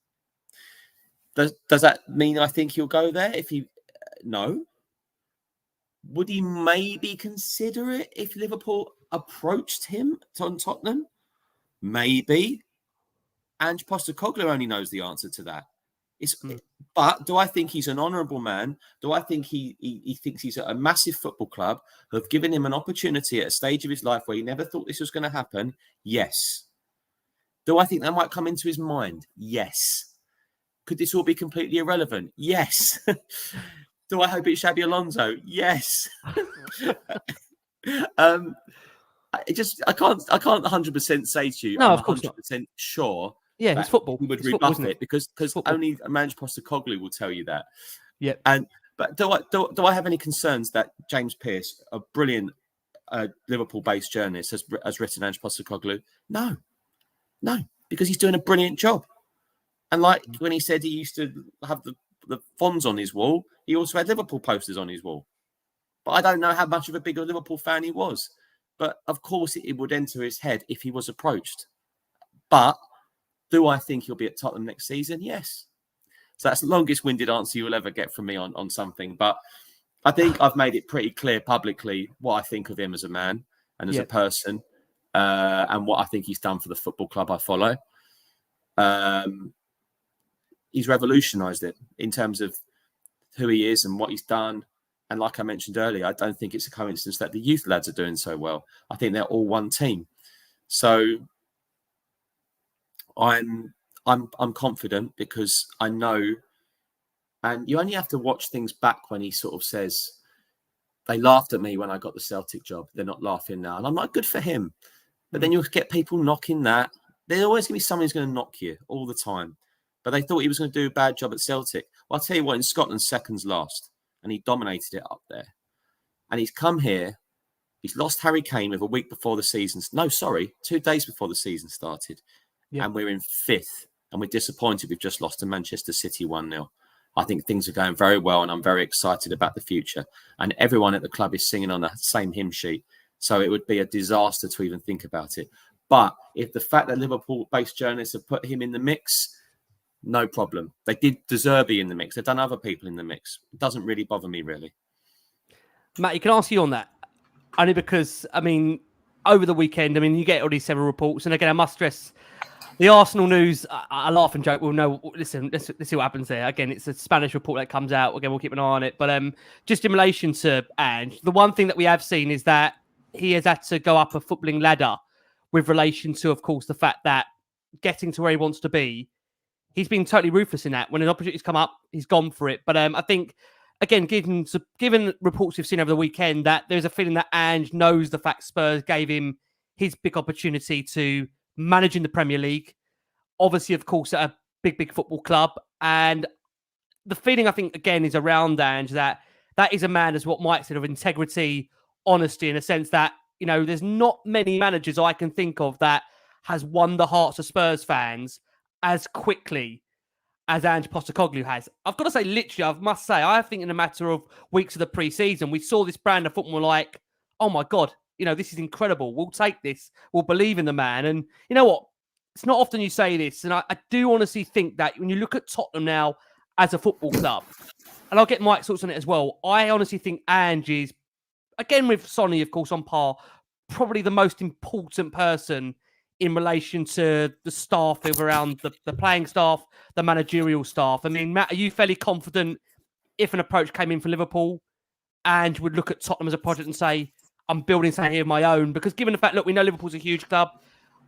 Does that mean I think he'll go there? No. Would he maybe consider it if Liverpool approached him on Tottenham? Maybe. Ange Postecoglou only knows the answer to that. But do I think he's an honourable man? Do I think he thinks he's at a massive football club who have given him an opportunity at a stage of his life where he never thought this was going to happen? Yes. Do I think that might come into his mind? Yes. Could this all be completely irrelevant? Yes. Do I hope it's Xabi Alonso? Yes. I can't 100% say to you, No, I'm of course not. 100% sure Yeah, that it's football. he would It's football, rebuff isn't it because football. only Managerial Postecoglou will tell you that. Yep. But do I have any concerns that James Pearce, a brilliant Liverpool-based journalist, has written Managerial Postecoglou? No, because he's doing a brilliant job. And like when he said he used to have the fonts on his wall, he also had Liverpool posters on his wall. But I don't know how much of a bigger Liverpool fan he was. But of course, it would enter his head if he was approached. But do I think he'll be at Tottenham next season? Yes. So that's the longest-winded answer you'll ever get from me on something. But I think I've made it pretty clear publicly what I think of him as a man and as a person, and what I think he's done for the football club I follow. He's revolutionised it in terms of who he is and what he's done. And like I mentioned earlier, I don't think it's a coincidence that the youth lads are doing so well. I think they're all one team. So I'm confident because I know, and you only have to watch things back when he sort of says, they laughed at me when I got the Celtic job. They're not laughing now. And I'm like, good for him. But then you'll get people knocking that. There's always going to be someone who's going to knock you all the time. But they thought he was going to do a bad job at Celtic. Well, I'll tell you what, in Scotland, seconds last. And he dominated it up there. And he's come here. He's lost Harry Kane with a week before the season. No, sorry, 2 days before the season started. Yeah. And we're in 5th. And we're disappointed we've just lost to Manchester City 1-0. I think things are going very well. And I'm very excited about the future. And everyone at the club is singing on the same hymn sheet. So it would be a disaster to even think about it. But if the fact that Liverpool-based journalists have put him in the mix, no problem. They did deserve in the mix. They've done other people in the mix. It doesn't really bother me, really. Matty, can I ask you on that? Only because, I mean, over the weekend, I mean, you get all these several reports. And again, I must stress, the Arsenal news, I laugh and joke. Well, no, listen, let's see what happens there. Again, it's a Spanish report that comes out. Again, we'll keep an eye on it. But just in relation to Ange, the one thing that we have seen is that he has had to go up a footballing ladder with relation to, of course, the fact that getting to where he wants to be, he's been totally ruthless in that. When an opportunity's come up, he's gone for it. But I think, again, given reports we've seen over the weekend, that there's a feeling that Ange knows the fact Spurs gave him his big opportunity to manage in the Premier League. Obviously, of course, at a big football club. And the feeling, I think, again, is around Ange that is a man, as what Mike said, of integrity, honesty, in a sense that, you know, there's not many managers I can think of that has won the hearts of Spurs fans as quickly as Ange Postecoglou has. I've got to say, literally, I must say, I think in a matter of weeks of the pre-season, we saw this brand of football like, oh my God, you know, this is incredible. We'll take this. We'll believe in the man. And you know what? It's not often you say this. And I do honestly think that when you look at Tottenham now as a football club, and I'll get Mike's thoughts on it as well, I honestly think Ange is, again with Sonny, of course, on par, probably the most important person in relation to the staff around the playing staff, the managerial staff. I mean, Matt, are you fairly confident if an approach came in for Liverpool and would look at Tottenham as a project and say, I'm building something here of my own? Because given the fact, look, we know Liverpool's a huge club.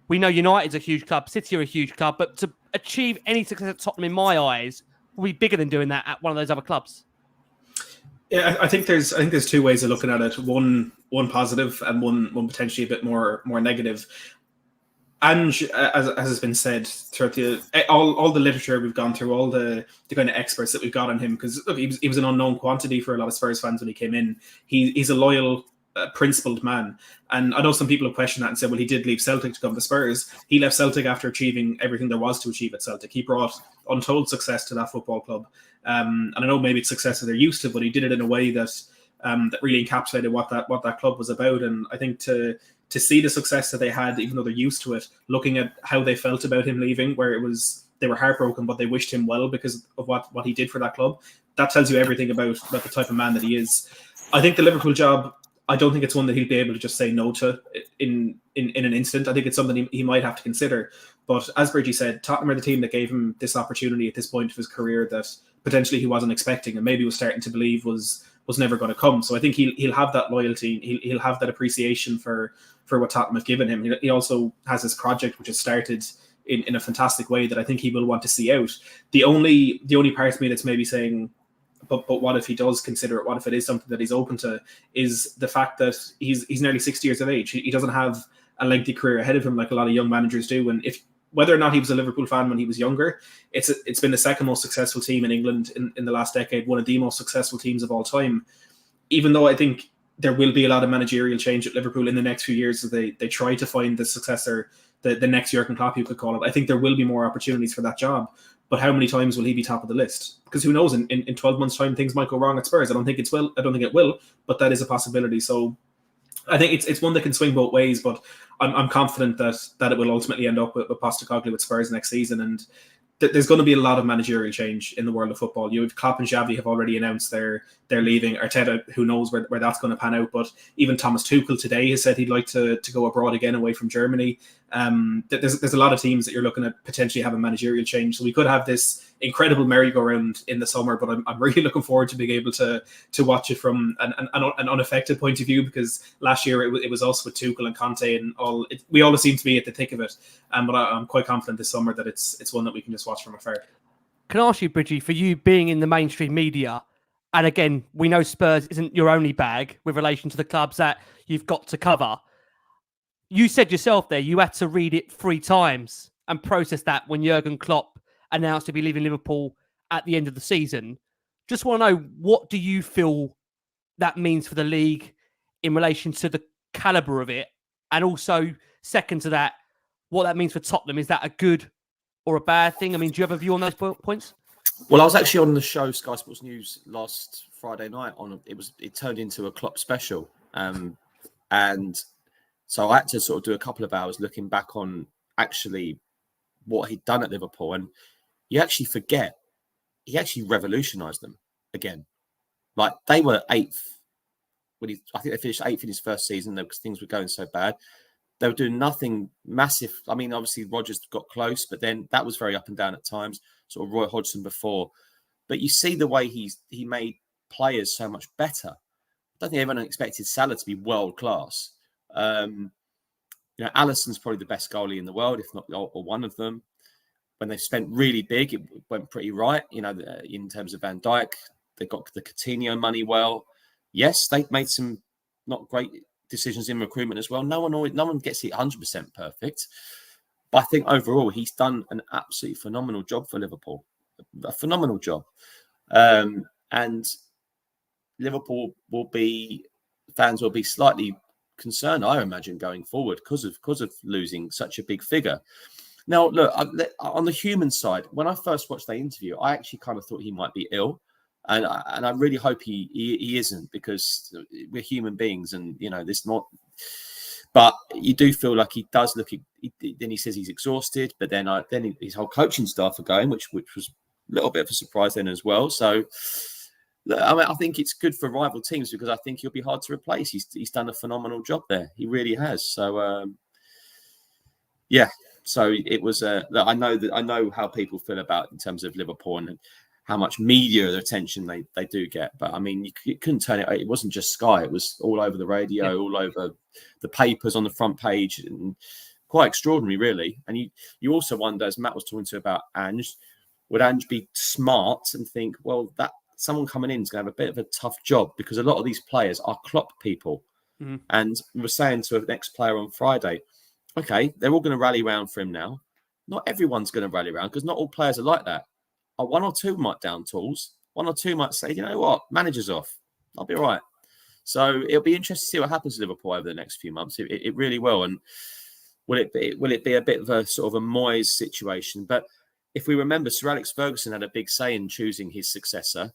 We know United's a huge club. City are a huge club. But to achieve any success at Tottenham, in my eyes, will be bigger than doing that at one of those other clubs. Yeah, I think there's 2 ways of looking at it. One positive and one potentially a bit more negative. Ange, as has been said throughout all the literature we've gone through, all the kind of experts that we've got on him, because look, he was an unknown quantity for a lot of Spurs fans when he came in. He's a loyal, principled man, and I know some people have questioned that and said, well, he did leave Celtic to come to Spurs. He left Celtic after achieving everything there was to achieve at Celtic. He brought untold success to that football club, and I know maybe it's success that they're used to, but he did it in a way that that really encapsulated what that club was about. And I think to see the success that they had, even though they're used to it, looking at how they felt about him leaving, where it was they were heartbroken, but they wished him well because of what he did for that club. That tells you everything about the type of man that he is. I think the Liverpool job, I don't think it's one that he'll be able to just say no to in an instant. I think it's something he might have to consider. But as Bridgie said, Tottenham are the team that gave him this opportunity at this point of his career that potentially he wasn't expecting and maybe was starting to believe was never going to come. So I think he'll have that loyalty. He'll have that appreciation for what Tottenham have given him. He also has this project which has started in a fantastic way that I think he will want to see out. The only part of me that's maybe saying But what if he does consider it? What if it is something that he's open to? Is the fact that he's nearly 60 years of age. He doesn't have a lengthy career ahead of him like a lot of young managers do. And if whether or not he was a Liverpool fan when he was younger, it's been the second most successful team in England in the last decade, one of the most successful teams of all time. Even though I think there will be a lot of managerial change at Liverpool in the next few years as they try to find the successor, the next Jurgen Klopp, you could call it. I think there will be more opportunities for that job. But how many times will he be top of the list? Because who knows, in 12 months' time, things might go wrong at Spurs. I don't think it will, but that is a possibility. So I think it's one that can swing both ways, but I'm confident that it will ultimately end up with Postecoglou with Spurs next season. And there's going to be a lot of managerial change in the world of football. Klopp and Xavi have already announced they're leaving. Arteta, who knows where that's going to pan out. But even Thomas Tuchel today has said he'd like to go abroad again, away from Germany. There's a lot of teams that you're looking at potentially have a managerial change. So we could have this incredible merry-go-round in the summer, but I'm really looking forward to being able to watch it from an unaffected point of view, because last year it was us with Tuchel and Conte and all. We always seem to be at the thick of it. But I'm quite confident this summer that it's one that we can just watch from afar. Can I ask you, Bridgie, for you being in the mainstream media, and again, we know Spurs isn't your only bag with relation to the clubs that you've got to cover. You said yourself there you had to read it 3 times and process that when Jurgen Klopp announced to be leaving Liverpool at the end of the season. Just want to know, what do you feel that means for the league in relation to the calibre of it? And also, second to that, what that means for Tottenham. Is that a good or a bad thing? I mean, do you have a view on those points? Well, I was actually on the show Sky Sports News last Friday night. It turned into a Klopp special, and so I had to sort of do a couple of hours looking back on actually what he'd done at Liverpool, and you actually forget he actually revolutionised them again. Like, they were 8th I think they finished 8th in his first season because things were going so bad. They were doing nothing massive. I mean, obviously Rodgers got close, but then that was very up and down at times. Sort of Roy Hodgson before, but you see the way he made players so much better. I don't think everyone expected Salah to be world class. Alisson's probably the best goalie in the world, if not or one of them. When they spent really big, it went pretty right. In terms of Van Dijk, they got the Coutinho money well. Yes, they made some not great decisions in recruitment as well. No one gets it 100% perfect, but I think overall he's done an absolutely phenomenal job for Liverpool. A phenomenal job, and Liverpool fans will be slightly concerned, I imagine, going forward because of losing such a big figure. Now, look, on the human side, when I first watched that interview, I actually kind of thought he might be ill. And I really hope he isn't, because we're human beings, and this not. But you do feel like he does look. Then he says he's exhausted, but then his whole coaching staff are going, which was a little bit of a surprise then as well. So I mean, I think it's good for rival teams, because I think he'll be hard to replace. He's done a phenomenal job there. He really has. So yeah. So it was. I know how people feel about in terms of Liverpool and how much media attention they do get. But I mean, you couldn't turn it. It wasn't just Sky. It was all over the radio, all over the papers on the front page, and quite extraordinary, really. And you also wonder, as Matt was talking to about Ange, would Ange be smart and think, well, that someone coming in is going to have a bit of a tough job, because a lot of these players are Klopp people. Mm-hmm. And we were saying to an ex-player on Friday, okay, they're all going to rally around for him now. Not everyone's going to rally around, because not all players are like that. One or two might down tools. One or two might say, you know what, manager's off. I'll be all right. So it'll be interesting to see what happens to Liverpool over the next few months. It really will. And will it be a bit of a sort of a Moyes situation? But if we remember, Sir Alex Ferguson had a big say in choosing his successor.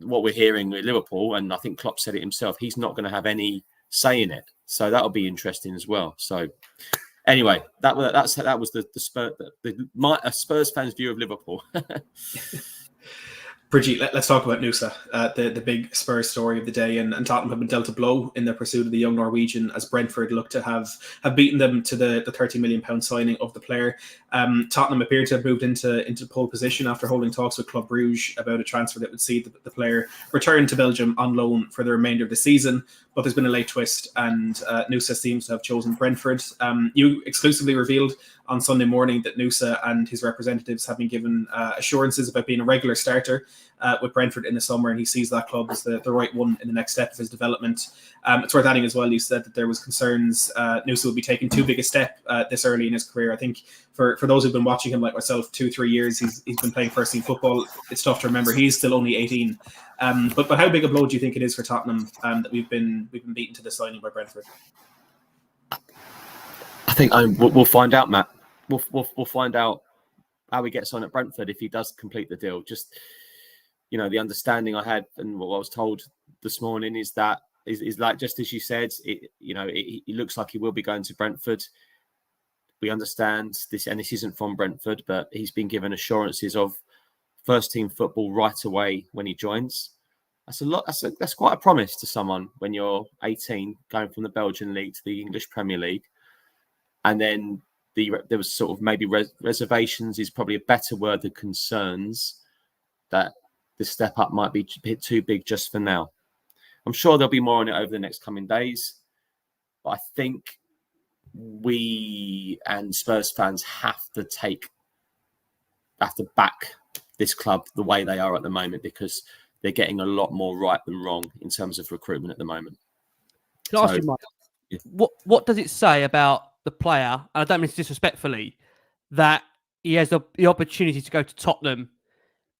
What we're hearing with Liverpool, and I think Klopp said it himself, he's not going to have any say in it. So that'll be interesting as well. So anyway, that was the Spurs fans' view of Liverpool. Bridgie, let's talk about Nusa, the big Spurs story of the day. And Tottenham have been dealt a blow in their pursuit of the young Norwegian, as Brentford look to have beaten them to the £30 million signing of the player. Tottenham appear to have moved into pole position after holding talks with Club Brugge about a transfer that would see the player return to Belgium on loan for the remainder of the season. But there's been a late twist, and Nusa seems to have chosen Brentford. You exclusively revealed on Sunday morning that Nusa and his representatives have been given assurances about being a regular starter with Brentford in the summer, and he sees that club as the right one in the next step of his development. It's worth adding as well, you said that there was concerns Nusa would be taking too big a step this early in his career. I think for those who've been watching him like myself 2-3 years, he's been playing first team football. It's tough to remember he's still only 18. But how big a blow do you think it is for Tottenham that we've been beaten to the signing by Brentford? I think we'll find out, Matt. We'll find out how he gets on at Brentford if he does complete the deal. Just, the understanding I had and what I was told this morning is that is like, just as you said, it looks like he will be going to Brentford. We understand this, and this isn't from Brentford, but he's been given assurances of first team football right away when he joins. That's a lot. That's quite a promise to someone when you're 18, going from the Belgian league to the English Premier League. And then there was sort of maybe reservations is probably a better word than concerns that the step up might be a bit too big just for now. I'm sure there'll be more on it over the next coming days. But I think we and Spurs fans have to back this club the way they are at the moment, because they're getting a lot more right than wrong in terms of recruitment at the moment. Can I ask you, Mike, what does it say about the player, and I don't mean this disrespectfully, that he has the opportunity to go to Tottenham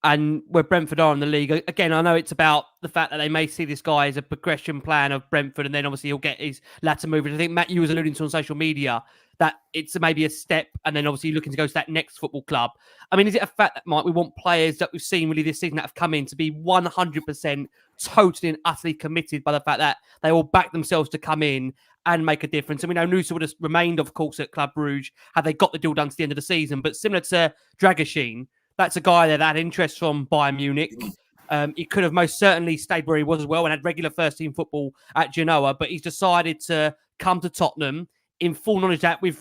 and where Brentford are in the league? Again, I know it's about the fact that they may see this guy as a progression plan of Brentford, and then obviously he'll get his latter move. And I think, Matt, you was alluding to on social media that it's maybe a step, and then obviously looking to go to that next football club. I mean, is it a fact that, Mike, we want players that we've seen really this season that have come in to be 100% totally and utterly committed by the fact that they will back themselves to come in and make a difference? And we know Nusa would have remained, of course, at Club Brugge had they got the deal done to the end of the season. But similar to Dragoshin, that's a guy that had interest from Bayern Munich. He could have most certainly stayed where he was as well and had regular first-team football at Genoa, but he's decided to come to Tottenham in full knowledge that we've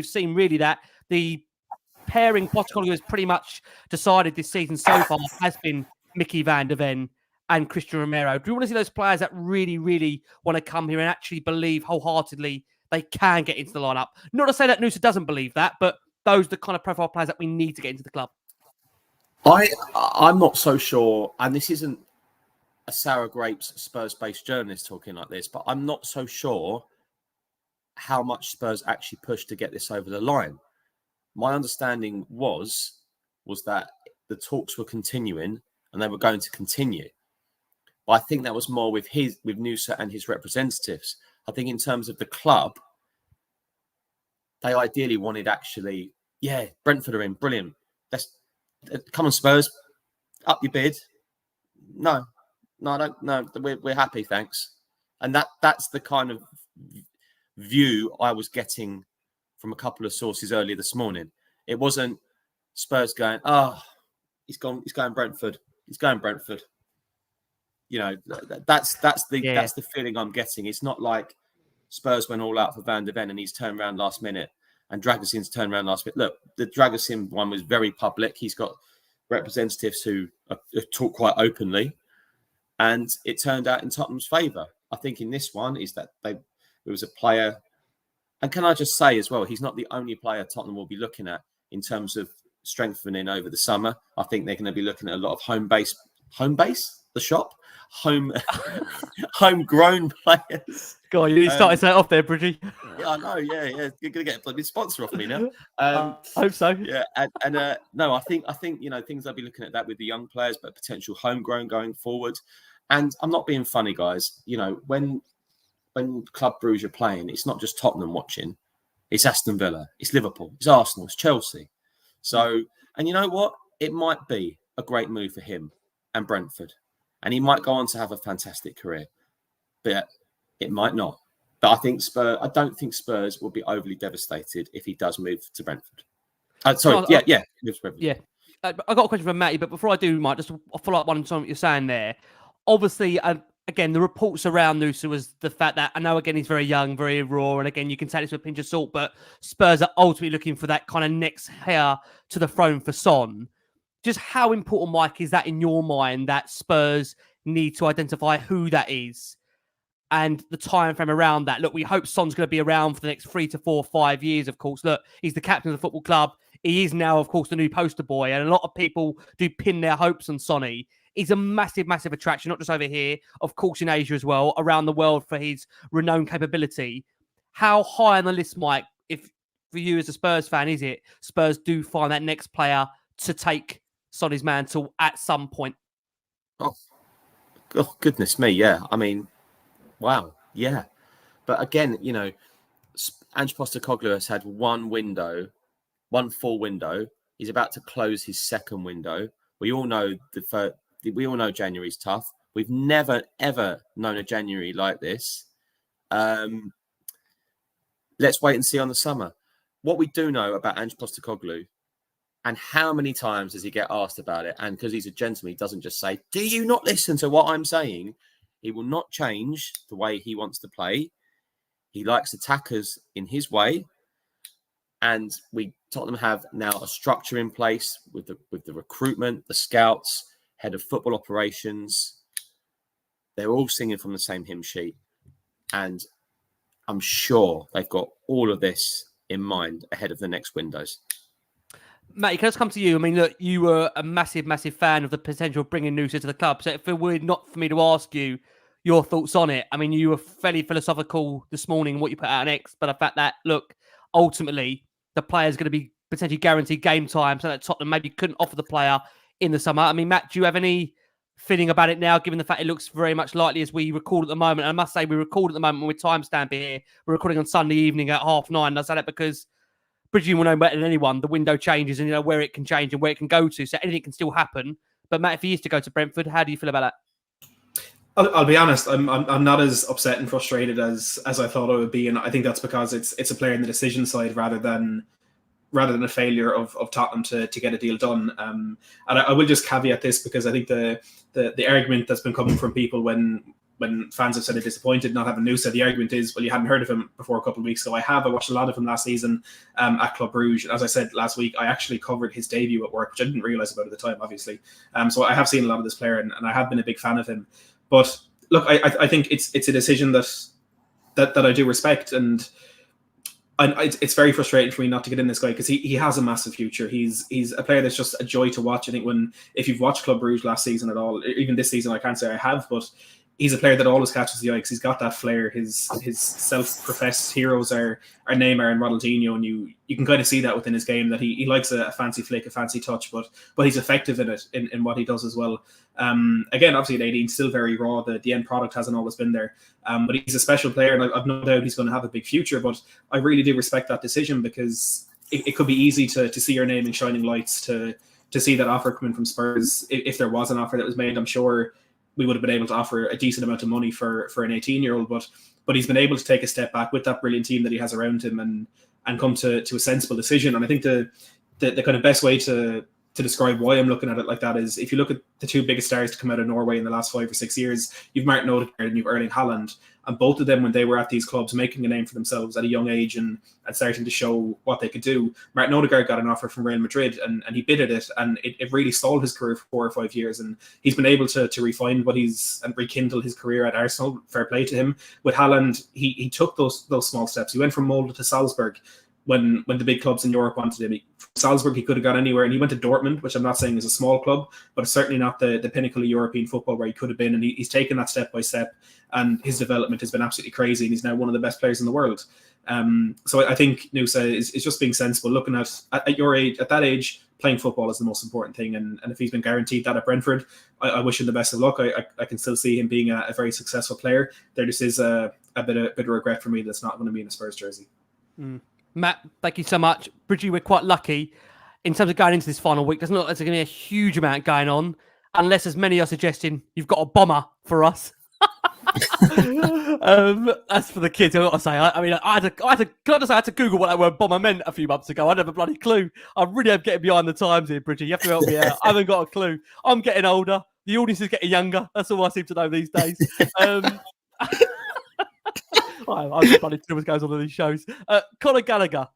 seen really that the pairing Pochettino has pretty much decided this season so far has been Mickey van der Ven and Christian Romero. Do you want to see those players that really, really want to come here and actually believe wholeheartedly they can get into the lineup? Not to say that Nusa doesn't believe that, but those are the kind of profile players that we need to get into the club. I'm not so sure, and this isn't a sour grapes Spurs-based journalist talking like this, but I'm not so sure how much Spurs actually pushed to get this over the line. My understanding was that the talks were continuing and they were going to continue. But I think that was more with Nusa and his representatives. I think in terms of the club, they ideally wanted Brentford are in, brilliant. Come on, Spurs, up your bid. No, I don't. No, we're happy, thanks. And that's the kind of view I was getting from a couple of sources earlier this morning. It wasn't Spurs going, he's going Brentford. He's going Brentford. That's the feeling I'm getting. It's not like Spurs went all out for Van der Ven and he's turned around last minute. And Dragossin's turned around last minute. Look, the Dragossin one was very public. He's got representatives who talk quite openly. And it turned out in Tottenham's favour. I think in this one is that there was a player. And can I just say as well, he's not the only player Tottenham will be looking at in terms of strengthening over the summer. I think they're going to be looking at a lot of homegrown players. God, you need to start that off there, Bridgie. Yeah, I know. Yeah. You're going to get a bloody sponsor off me now. I hope so. Yeah, no, I think things I'll be looking at that with the young players, but potential homegrown going forward. And I'm not being funny, guys. When Club Brugge are playing, it's not just Tottenham watching. It's Aston Villa, it's Liverpool, it's Arsenal, it's Chelsea. So, and you know what? It might be a great move for him and Brentford. And he might go on to have a fantastic career. But it might not. But I don't think Spurs will be overly devastated if he does move to Brentford. Yeah. I got a question from Matty, but before I do, Mike, just I'll follow up on something you're saying there. Obviously, again, the reports around Nusa was the fact that, I know, again, he's very young, very raw, and again, you can take this with a pinch of salt, but Spurs are ultimately looking for that kind of next heir to the throne for Son. Just how important, Mike, is that in your mind that Spurs need to identify who that is and the time frame around that? Look, we hope Son's going to be around for the next 3 to 4 or 5 years, of course. Look, he's the captain of the football club. He is now, of course, the new poster boy, and a lot of people do pin their hopes on Sonny. he's a massive, massive attraction, not just over here, of course in Asia as well, around the world for his renowned capability. How high on the list, Mike, if for you as a Spurs fan, is it Spurs do find that next player to take Sonny's mantle at some point? Oh, goodness me, yeah. I mean, wow, yeah. But again, you know, Ange Postecoglou has had one full window. He's about to close his second window. We all know January's tough. We've never ever known a January like this. Let's wait and see on the summer. What we do know about Ange Postecoglou, and how many times does he get asked about it? And because he's a gentleman, he doesn't just say, "Do you not listen to what I'm saying?" He will not change the way he wants to play. He likes attackers in his way. And Tottenham have now a structure in place with the recruitment, the scouts, head of football operations. They're all singing from the same hymn sheet. And I'm sure they've got all of this in mind ahead of the next windows. Matty, can I just come to you? I mean, look, you were a massive, massive fan of the potential of bringing Nusa to the club. So if it were not for me to ask you your thoughts on it, I mean, you were fairly philosophical this morning, what you put out on X, but the fact that, look, ultimately, the player's going to be potentially guaranteed game time, so that Tottenham maybe couldn't offer the player in the summer. I mean, Matt, do you have any feeling about it now, given the fact it looks very much likely as we record at the moment? And I must say, we record at the moment when we're timestamping here. We're recording on Sunday evening at 9:30. I say that because Brigid will know better than anyone. The window changes and you know where it can change and where it can go to. So anything can still happen. But Matt, if he is to go to Brentford, how do you feel about that? I'll be honest. I'm not as upset and frustrated as I thought I would be, and I think that's because it's a player in the decision side rather than a failure of Tottenham to get a deal done. And I will just caveat this because I think the argument that's been coming from people when fans have said they're disappointed not having Nusa, the argument is, well, you hadn't heard of him before a couple of weeks ago. I watched a lot of him last season at Club Brugge. As I said last week, I actually covered his debut at work, which I didn't realise about at the time, obviously. So I have seen a lot of this player and I have been a big fan of him. But look, I think it's a decision that I do respect, and it's very frustrating for me not to get in this guy because he has a massive future. He's a player that's just a joy to watch. I think if you've watched Club Brugge last season at all, even this season, I can't say I have, but he's a player that always catches the eye because he's got that flair. His self-professed heroes are Neymar and Ronaldinho, and you can kind of see that within his game that he likes a fancy flick, a fancy touch, but he's effective in it in what he does as well. Again, obviously at 18, still very raw. The end product hasn't always been there, but he's a special player, and I've no doubt he's going to have a big future. But I really do respect that decision because it could be easy to see your name in shining lights, to see that offer coming from Spurs. If there was an offer that was made, I'm sure we would have been able to offer a decent amount of money for an 18-year-old, but he's been able to take a step back with that brilliant team that he has around him and come to a sensible decision. And I think the kind of best way to describe why I'm looking at it like that is if you look at the two biggest stars to come out of Norway in the last 5 or 6 years, you've Martin Odegaard and you've Erling Haaland, and both of them, when they were at these clubs making a name for themselves at a young age and starting to show what they could do, Martin Odegaard got an offer from Real Madrid and he bidded it, and it really stalled his career for 4 or 5 years, and he's been able to refine and rekindle his career at Arsenal. Fair play to him. With Haaland, he took those small steps. He went from Molde to Salzburg when the big clubs in Europe wanted him. From Salzburg, he could have got anywhere, and he went to Dortmund, which I'm not saying is a small club, but it's certainly not the pinnacle of European football where he could have been, and he's taken that step by step, and his development has been absolutely crazy, and he's now one of the best players in the world. So I think Nusa is just being sensible, looking at your age, at that age, playing football is the most important thing, and if he's been guaranteed that at Brentford, I wish him the best of luck. I can still see him being a very successful player. There just is a bit of regret for me that's not going to be in a Spurs jersey. Matt, thank you so much. Bridgie, we're quite lucky in terms of going into this final week. Doesn't look like there's going to be a huge amount going on, unless, as many are suggesting, you've got a bomber for us. As for the kids, I've got to say, I had to Google what that word bomber meant a few months ago. I never bloody clue. I really am getting behind the times here, Bridgie. You have to help me out. I haven't got a clue. I'm getting older. The audience is getting younger. That's all I seem to know these days. I just bloody what goes on in these shows. Conor Gallagher.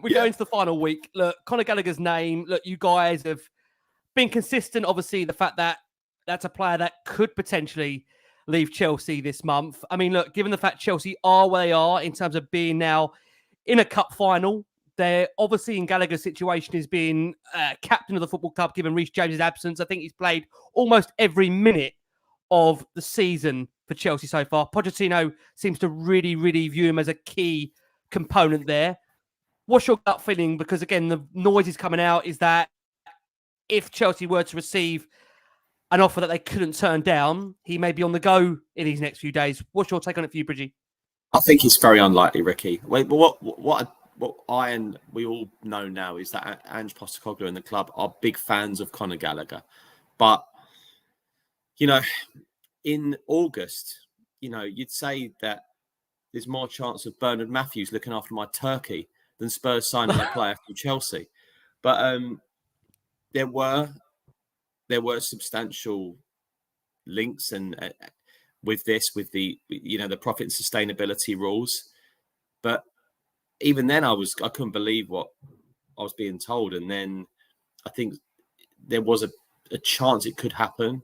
We go into the final week. Look, Conor Gallagher's name. Look, you guys have been consistent. Obviously, the fact that that's a player that could potentially leave Chelsea this month. I mean, look, given the fact Chelsea are where they are in terms of being now in a cup final, They're obviously in Gallagher's situation as being captain of the football club, given Reece James's absence. I think he's played almost every minute of the season for Chelsea so far. Pochettino seems to really, really view him as a key component there. What's your gut feeling? Because again, the noise is coming out is that if Chelsea were to receive an offer that they couldn't turn down, he may be on the go in these next few days. What's your take on it for you, Bridgie? I think it's very unlikely, Ricky. Wait, but what I and we all know now is that Ange Postecoglou and the club are big fans of Conor Gallagher. But, you know, in August, you know, you'd say that there's more chance of Bernard Matthews looking after my turkey than Spurs signing a player from Chelsea. But there were substantial links and with the the profit and sustainability rules. But even then, I couldn't believe what I was being told. And then I think there was a chance it could happen,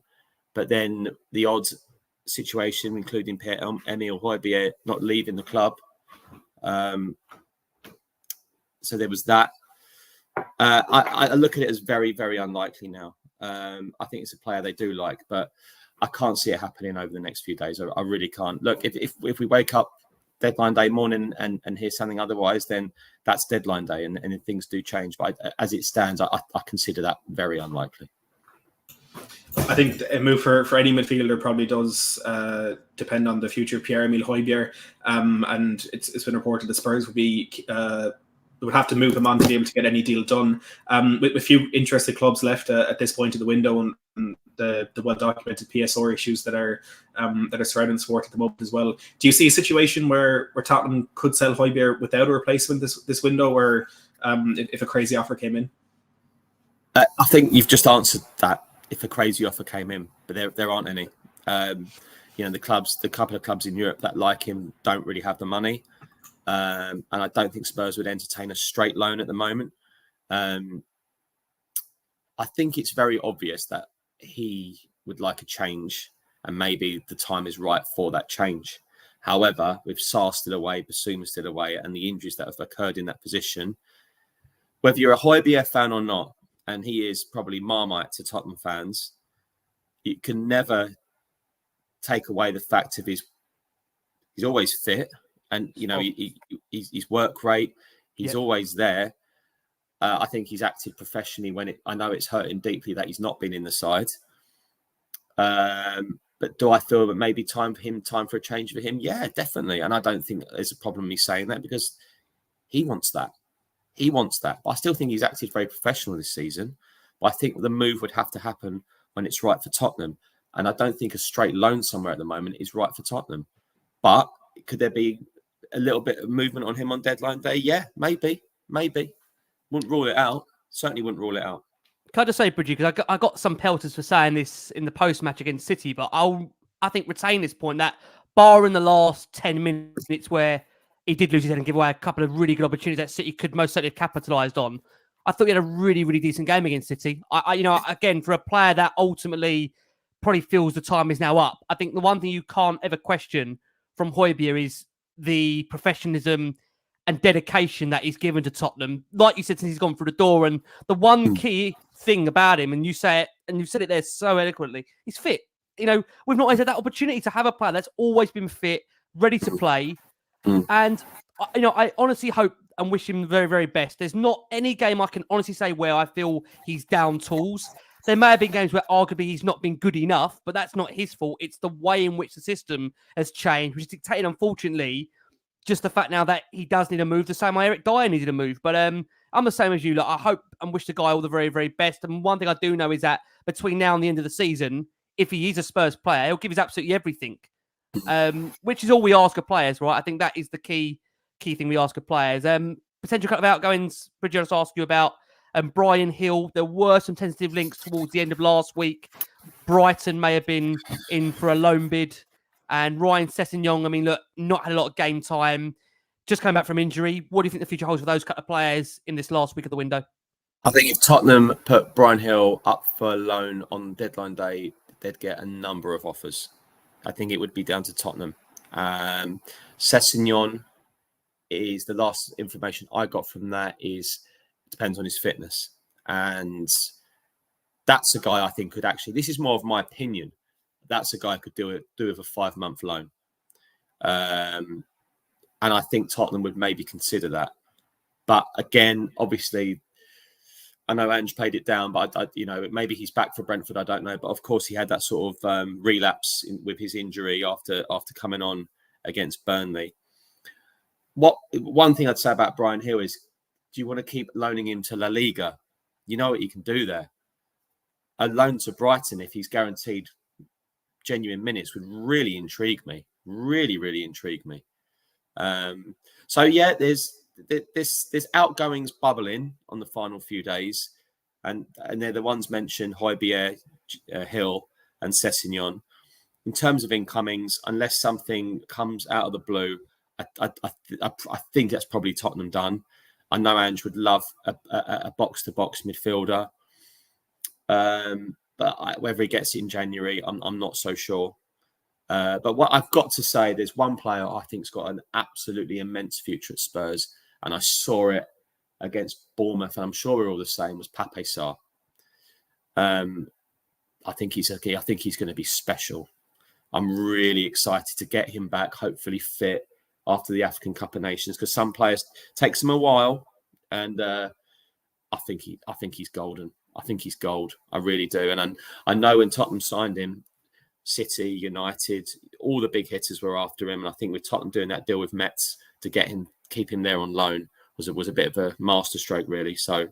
but then the odds situation, including Pierre-Emile Højbjerg not leaving the club. So there was that. I look at it as very, very unlikely now. I think it's a player they do like, but I can't see it happening over the next few days. I really can't. Look, if we wake up deadline day morning and hear something otherwise, then that's deadline day, and things do change. But as it stands, I consider that very unlikely. I think a move for any midfielder probably does depend on the future of Pierre-Emile Højbjerg, and it's been reported the Spurs would have to move him on to be able to get any deal done. With a few interested clubs left at this point of the window, and the well-documented PSR issues that are surrounding the sport at the moment as well. Do you see a situation where Tottenham could sell Højbjerg without a replacement this window, or if a crazy offer came in? I think you've just answered that. If a crazy offer came in, but there aren't any. The couple of clubs in Europe that like him don't really have the money. And I don't think Spurs would entertain a straight loan at the moment. I think it's very obvious that he would like a change, and maybe the time is right for that change. However, with Sarr still away, Basuma still away, and the injuries that have occurred in that position, whether you're a Højbjerg fan or not, and he is probably Marmite to Tottenham fans, you can never take away the fact of he's always fit. And, his work rate, he's always there. I think he's acted professionally I know it's hurting deeply that he's not been in the side. But do I feel that maybe time for a change for him? Yeah, definitely. And I don't think there's a problem me saying that, because he wants that. He wants that. But I still think he's acted very professional this season. But I think the move would have to happen when it's right for Tottenham. And I don't think a straight loan somewhere at the moment is right for Tottenham. But could there be a little bit of movement on him on deadline day? Yeah, maybe. Wouldn't rule it out. Certainly wouldn't rule it out. Can I just say, Bridgie, because I got some pelters for saying this in the post-match against City, but I think retain this point that bar in the last 10 minutes where he did lose his head and give away a couple of really good opportunities that City could most certainly have capitalised on, I thought he had a really, really decent game against City. Again, for a player that ultimately probably feels the time is now up, I think the one thing you can't ever question from Højbjerg is the professionalism and dedication that he's given to Tottenham. Like you said, since he's gone through the door, and the one key thing about him, and you say it, and you've said it there so eloquently, he's fit. We've not always had that opportunity to have a player that's always been fit, ready to play. And, I honestly hope and wish him the very, very best. There's not any game I can honestly say where I feel he's down tools. There may have been games where arguably he's not been good enough, but that's not his fault. It's the way in which the system has changed, which is dictated, unfortunately, just the fact now that he does need a move, the same way Eric Dyer needed a move. But I'm the same as you. Like, I hope and wish the guy all the very, very best. And one thing I do know is that between now and the end of the season, if he is a Spurs player, he'll give us absolutely everything, which is all we ask of players, right? I think that is the key thing we ask of players. Potential kind of outgoings, Bridget, just ask you about Brian Hill. There were some tentative links towards the end of last week. Brighton may have been in for a loan bid. And Ryan Sessegnon, not had a lot of game time. Just came back from injury. What do you think the future holds for those couple of players in this last week of the window? I think if Tottenham put Brian Hill up for loan on deadline day, they'd get a number of offers. I think it would be down to Tottenham. Sessegnon, is the last information I got from that is it depends on his fitness. And that's a guy I think could actually, this is more of my opinion, that's a guy who could do with a 5-month loan. And I think Tottenham would maybe consider that. But again, obviously, I know Ange played it down, but maybe he's back for Brentford. I don't know, but of course he had that sort of relapse with his injury after coming on against Burnley. One thing I'd say about Bryan Hill is, do you want to keep loaning him to La Liga? You know what he can do there. A loan to Brighton, if he's guaranteed genuine minutes, would really intrigue me. Really, really intrigue me. So yeah, there's outgoings bubbling on the final few days, and they're the ones mentioned: Højbjerg, Hill, and Sessegnon. In terms of incomings, unless something comes out of the blue, I think that's probably Tottenham done. I know Ange would love a box-to-box midfielder, but whether he gets it in January, I'm not so sure. But what I've got to say, there's one player I think's got an absolutely immense future at Spurs, and I saw it against Bournemouth, and I'm sure we're all the same, was Pape Sarr. I think he's going to be special. I'm really excited to get him back, hopefully fit after the African Cup of Nations, because some players takes them a while, and I think he's golden. I think he's gold. I really do. And I know when Tottenham signed him, City, United, all the big hitters were after him. And I think with Tottenham doing that deal with Metz to keep him there on loan was a bit of a masterstroke, really. So,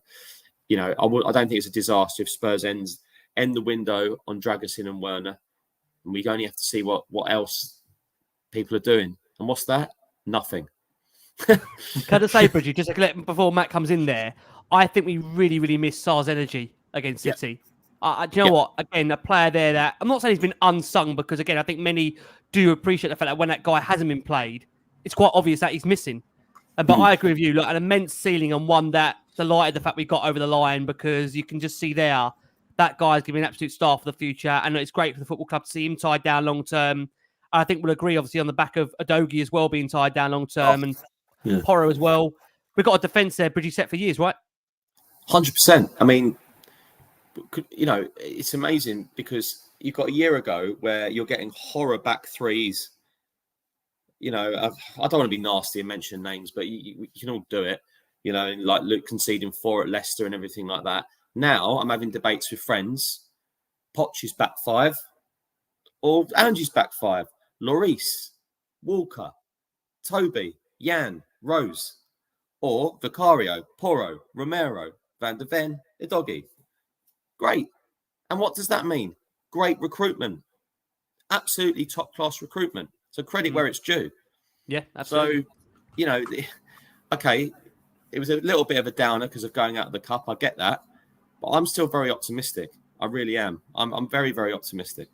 I don't think it's a disaster if Spurs end the window on Dragusin and Werner. And we only have to see what else people are doing. And what's that? Nothing. Can I say, Bridgie, just before Matt comes in there, I think we really, really miss Sarr's energy against City. Do you know what? Again, a player there that I'm not saying he's been unsung, because again, I think many do appreciate the fact that when that guy hasn't been played, it's quite obvious that he's missing. But I agree with you. Look, an immense ceiling, and one that delighted the fact we got over the line, because you can just see there that guy's giving an absolute star for the future, and it's great for the football club to see him tied down long term. I think we'll agree, obviously, on the back of Udogie as well being tied down long term, and Porro as well. We've got a defence there, Bridgie, set for years, right? 100%. I mean, it's amazing because you've got a year ago where you're getting horror back threes. I don't want to be nasty and mention names, but you can all do it. Like Luke conceding 4 at Leicester and everything like that. Now I'm having debates with friends. Poch is back 5, or Angie's back 5. Lloris, Walker, Toby, Jan, Rose, or Vicario, Porro, Romero, Van der Ven, Udogie. Great. And what does that mean? Great recruitment. Absolutely top-class recruitment. So credit where it's due. Yeah, absolutely. So, okay, it was a little bit of a downer because of going out of the cup. I get that. But I'm still very optimistic. I really am. I'm very, very optimistic.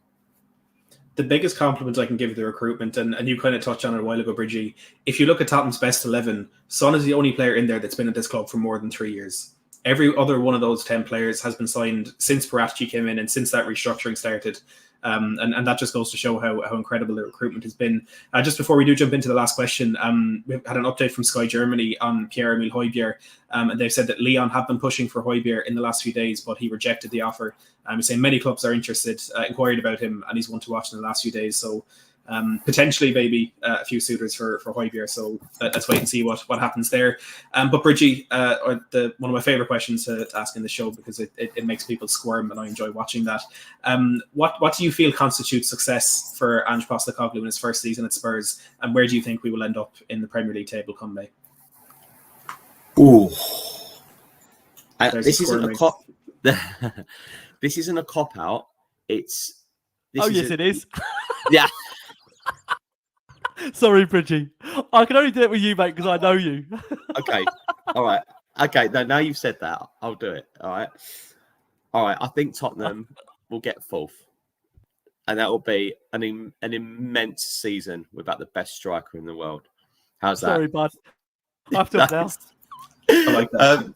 The biggest compliment I can give the recruitment, and you kind of touched on it a while ago, Bridgie, if you look at Tottenham's best 11, Son is the only player in there that's been at this club for more than 3 years. Every other one of those 10 players has been signed since Paratici came in and since that restructuring started. And that just goes to show how incredible the recruitment has been. Just before we do jump into the last question, we've had an update from Sky Germany on Pierre-Emile Højbjerg. And they've said that Lyon have been pushing for Højbjerg in the last few days, but he rejected the offer. He's saying many clubs are interested, inquired about him, and he's one to watch in the last few days. So potentially maybe a few suitors for Højbjerg. So let's wait and see what happens there. But Bridgie, one of my favorite questions to ask in the show, because it makes people squirm and I enjoy watching that. What do you feel constitutes success for Ange Postecoglou in his first season at Spurs, and where do you think we will end up in the Premier League table come May? Ooh, this isn't a cop. This isn't a cop out. Yes, it is. Yeah. Sorry, Bridgie. I can only do it with you, mate, because I know you. Okay. All right. Okay. Now you've said that, I'll do it. All right. I think Tottenham will get 4th, and that will be an immense season without the best striker in the world. How's that? Sorry, bud. I have to now. I like that.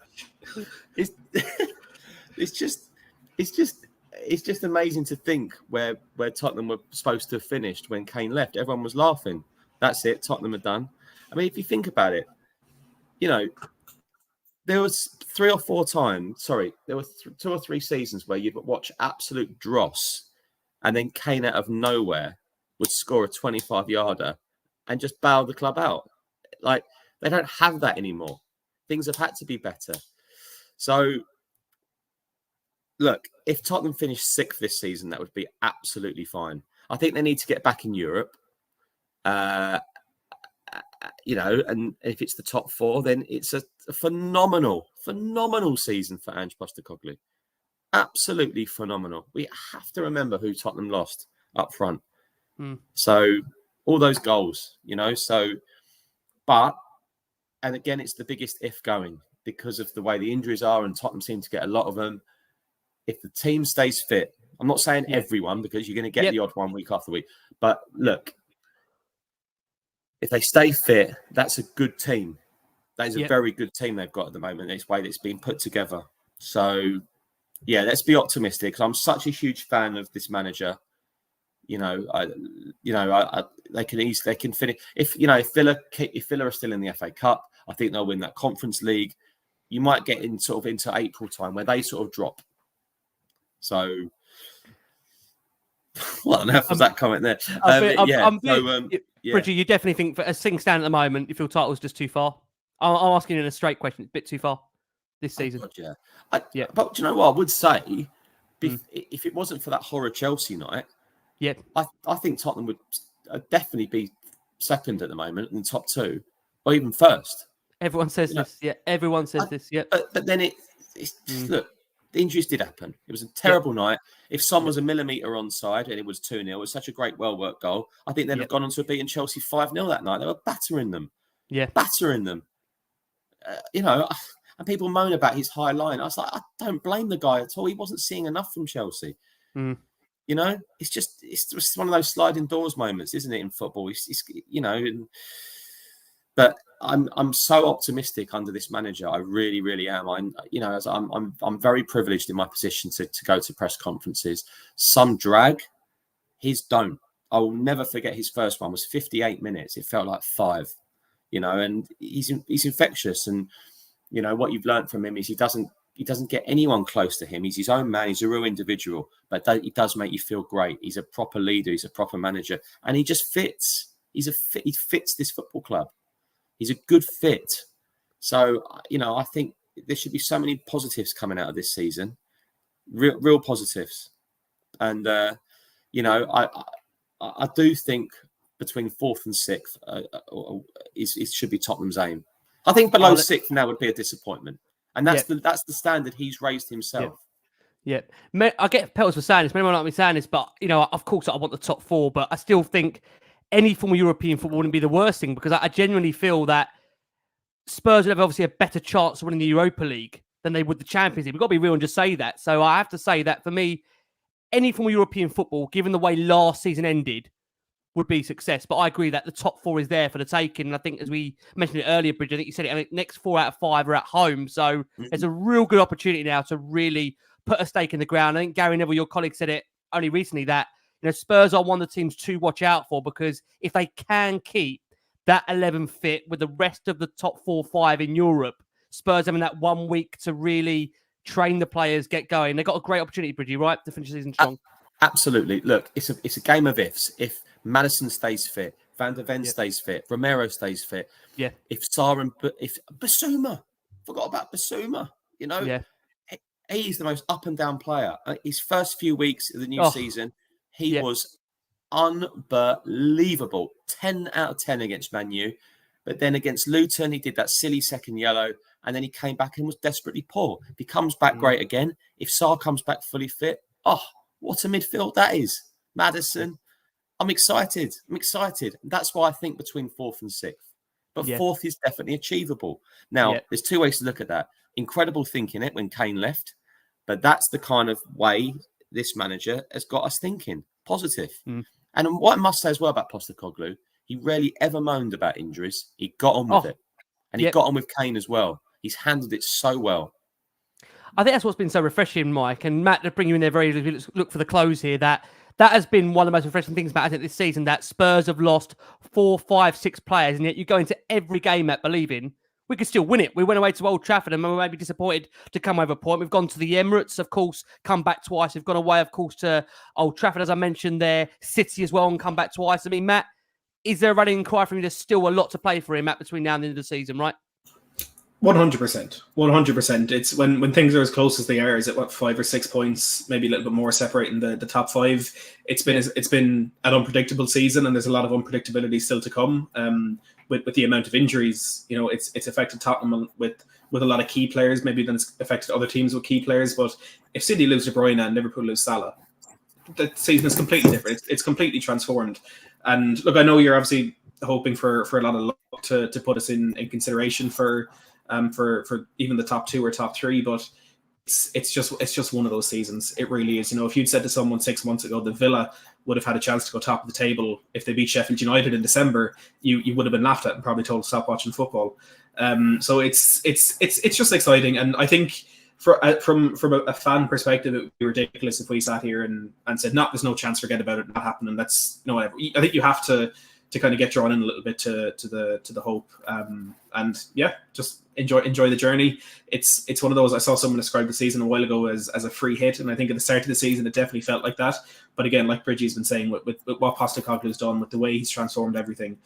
It's just amazing to think where Tottenham were supposed to have finished when Kane left. Everyone was laughing. That's it. Tottenham are done. I mean, if you think about it, you know, there was 3 or 4 times. Sorry, there were 2 or 3 seasons where you'd watch absolute dross, and then Kane out of nowhere would score a 25-yarder and just bail the club out. Like, they don't have that anymore. Things have had to be better. So, look, if Tottenham finished 6th this season, that would be absolutely fine. I think they need to get back in Europe. You know, and if it's the top 4, then it's a phenomenal season for Ange Postecoglou. Absolutely phenomenal. We have to remember who Tottenham lost up front. So all those goals, you know, and again, it's the biggest if going because of the way the injuries are, and Tottenham seem to get a lot of them. If the team stays fit, I'm not saying everyone, because you're going to get the odd one week after week, but look, if they stay fit, that's a good team. That is a very good team they've got at the moment. This way that's been put together. So, yeah, let's be optimistic. Because I'm such a huge fan of this manager. You know, they can finish. If Villa are still in the FA Cup, I think they'll win that Conference League. You might get into April time where they sort of drop. So, what on earth was that comment there? Bridgie, you definitely think, as things stand at the moment, you feel title's just too far? I'm asking you in a straight question. It's a bit too far this season. God, But do you know what I would say? If it wasn't for that horror Chelsea night, I think Tottenham would definitely be second at the moment in the top 2, or even first. Everyone says this. Yeah, everyone says this. Yeah. But then look, the injuries did happen. It was a terrible night. If Son was a millimetre onside and it was 2-0, it was such a great, well-worked goal. I think they'd have gone on to have beaten Chelsea 5-0 that night. They were battering them. Yeah. Battering them. You know, and people moan about his high line. I was like, I don't blame the guy at all. He wasn't seeing enough from Chelsea. You know, it's just one of those sliding doors moments, isn't it, in football? It's you know, but I'm so optimistic under this manager. I really, really am. I'm very privileged in my position to go to press conferences. Some drag, his don't. I will never forget his first one was 58 minutes. It felt like 5, you know, and he's infectious. And, you know, what you've learned from him is he doesn't get anyone close to him. He's his own man. He's a real individual, but he does make you feel great. He's a proper leader. He's a proper manager, and he just fits. He fits this football club. He's a good fit. So, you know, I think there should be so many positives coming out of this season, real positives. And, you know, I do think between 4th and 6th it should be Tottenham's aim. I think below 6th now would be a disappointment. And that's the standard he's raised himself. Yeah. I get Pelters for saying this. Many might not be saying this, but, you know, of course I want the top 4, but I still think any form of European football wouldn't be the worst thing, because I genuinely feel that Spurs would have obviously a better chance of winning the Europa League than they would the Champions League. We've got to be real and just say that. So I have to say that for me, any form of European football, given the way last season ended, would be success. But I agree that the top 4 is there for the taking. And I think, as we mentioned it earlier, Bridge, I think you said it, I mean, next 4 out of 5 are at home. So there's a real good opportunity now to really put a stake in the ground. I think Gary Neville, your colleague, said it only recently that, you know, Spurs are one of the teams to watch out for, because if they can keep that 11 fit with the rest of the top 4-5 in Europe, Spurs having that 1 week to really train the players, get going. They've got a great opportunity, Bridgie, right, to finish the season strong. Absolutely. Look, it's a game of ifs. If Maddison stays fit, Van der Ven stays fit, Romero stays fit. Yeah. If Basuma, forgot about Basuma, you know, he's the most up and down player. His first few weeks of the new season, he was unbelievable. 10 out of 10 against Man U. But then against Luton, he did that silly second yellow, and then he came back and was desperately poor. If he comes back great again, if Sarr comes back fully fit, what a midfield that is. Maddison, I'm excited. That's why I think between 4th and 6th. But 4th is definitely achievable. Now, there's 2 ways to look at that. Incredible thinking it when Kane left, but that's the kind of way this manager has got us thinking. Positive. And what I must say as well about Postecoglou, he rarely ever moaned about injuries. He got on with it. And he got on with Kane as well. He's handled it so well. I think that's what's been so refreshing, Mike. And Matt, to bring you in there very, look for the close here, that has been one of the most refreshing things about it this season, that Spurs have lost 4, 5, 6 players, and yet you go into every game at believing we could still win it. We went away to Old Trafford and we may be disappointed to come over a point. We've gone to the Emirates, of course, come back twice. We've gone away, of course, to Old Trafford, as I mentioned there, City as well, and come back twice. I mean, Matt, is there a running cry from you? There's still a lot to play for him, Matt, between now and the end of the season, right? 100%. 100%. It's when things are as close as they are, is it what, 5 or 6 points, maybe a little bit more separating the top 5. It's been an unpredictable season, and there's a lot of unpredictability still to come. With the amount of injuries, you know, it's affected Tottenham with a lot of key players, maybe then it's affected other teams with key players. But if City lose De Bruyne and Liverpool lose Salah, the season is completely different. It's completely transformed. And look, I know you're obviously hoping for a lot of luck to put us in consideration for even the top 2 or top 3, but it's just one of those seasons. It really is. You know, if you'd said to someone 6 months ago that Villa would have had a chance to go top of the table if they beat Sheffield United in December, you would have been laughed at and probably told to stop watching football. So it's just exciting, and I think from a fan perspective, it would be ridiculous if we sat here and said, "No, there's no chance. Forget about it. Not happening." That's no whatever. I think you have to kind of get drawn in a little bit to the hope, and yeah, just enjoy the journey. It's one of those. I saw someone describe the season a while ago as a free hit, and I think at the start of the season it definitely felt like that. But again, like Bridgie's been saying, with what Postecoglou's done, with the way he's transformed everything,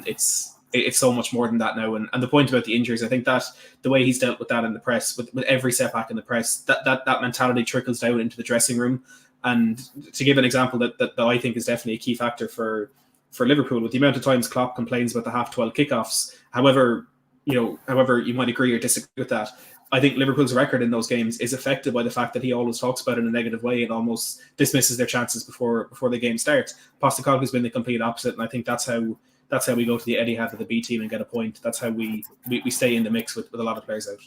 it's so much more than that now. And the point about the injuries, I think that the way he's dealt with that in the press, with every setback in the press, that mentality trickles down into the dressing room. And to give an example that I think is definitely a key factor for Liverpool, with the amount of times Klopp complains about the half-12 kickoffs, however you might agree or disagree with that, I think Liverpool's record in those games is affected by the fact that he always talks about it in a negative way and almost dismisses their chances before the game starts. Postecoglou's been the complete opposite, and I think that's how we go to the Etihad of the B team and get a point. That's how we stay in the mix with a lot of players out.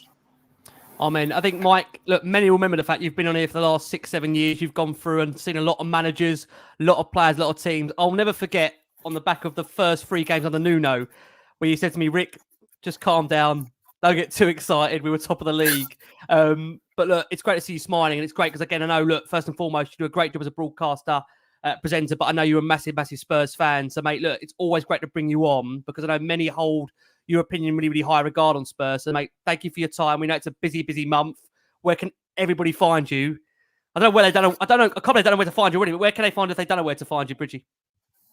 Amen. I think, Mike, look, many will remember the fact you've been on here for the last 6-7 years. You've gone through and seen a lot of managers, a lot of players, a lot of teams. I'll never forget on the back of the first 3 games under Nuno, where you said to me, "Rick, just calm down. Don't get too excited. We were top of the league." But look, it's great to see you smiling. And it's great because, again, I know, look, first and foremost, you do a great job as a broadcaster, presenter, but I know you're a massive, massive Spurs fan. So, mate, look, it's always great to bring you on because I know many hold your opinion in really, really high regard on Spurs. So, mate, thank you for your time. We know it's a busy, busy month. Where can everybody find you? I don't know where they don't know. I can't believe they don't know where to find you already, but where can they find if they don't know where to find you, Bridgie?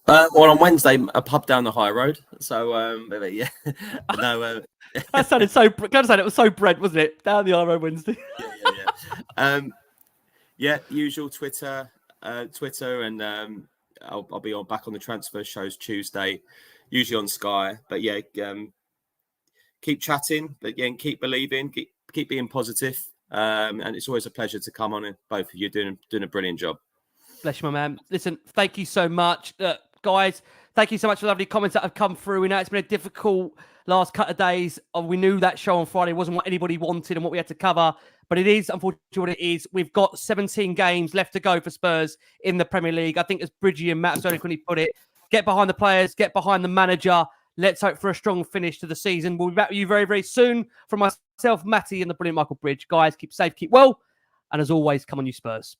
Well, on Wednesday, a pub down the high road. So, yeah. No, that sounded so. Gotta say, it was so Brent, wasn't it? Down the high road Wednesday. Yeah. Usual Twitter, and I'll be back on the transfer shows Tuesday, usually on Sky. But yeah, keep chatting, but yeah, keep believing, keep being positive. And it's always a pleasure to come on, and both of you doing a brilliant job. Bless you, my man. Listen, thank you so much. Guys, thank you so much for the lovely comments that have come through. We know it's been a difficult last couple of days. We knew that show on Friday wasn't what anybody wanted and what we had to cover, but it is, unfortunately, what it is. We've got 17 games left to go for Spurs in the Premier League. I think, as Bridgie and Matt so eloquently put it, get behind the players, get behind the manager. Let's hope for a strong finish to the season. We'll be back with you very, very soon. From myself, Matty, and the brilliant Michael Bridge. Guys, keep safe, keep well, and as always, come on, you Spurs.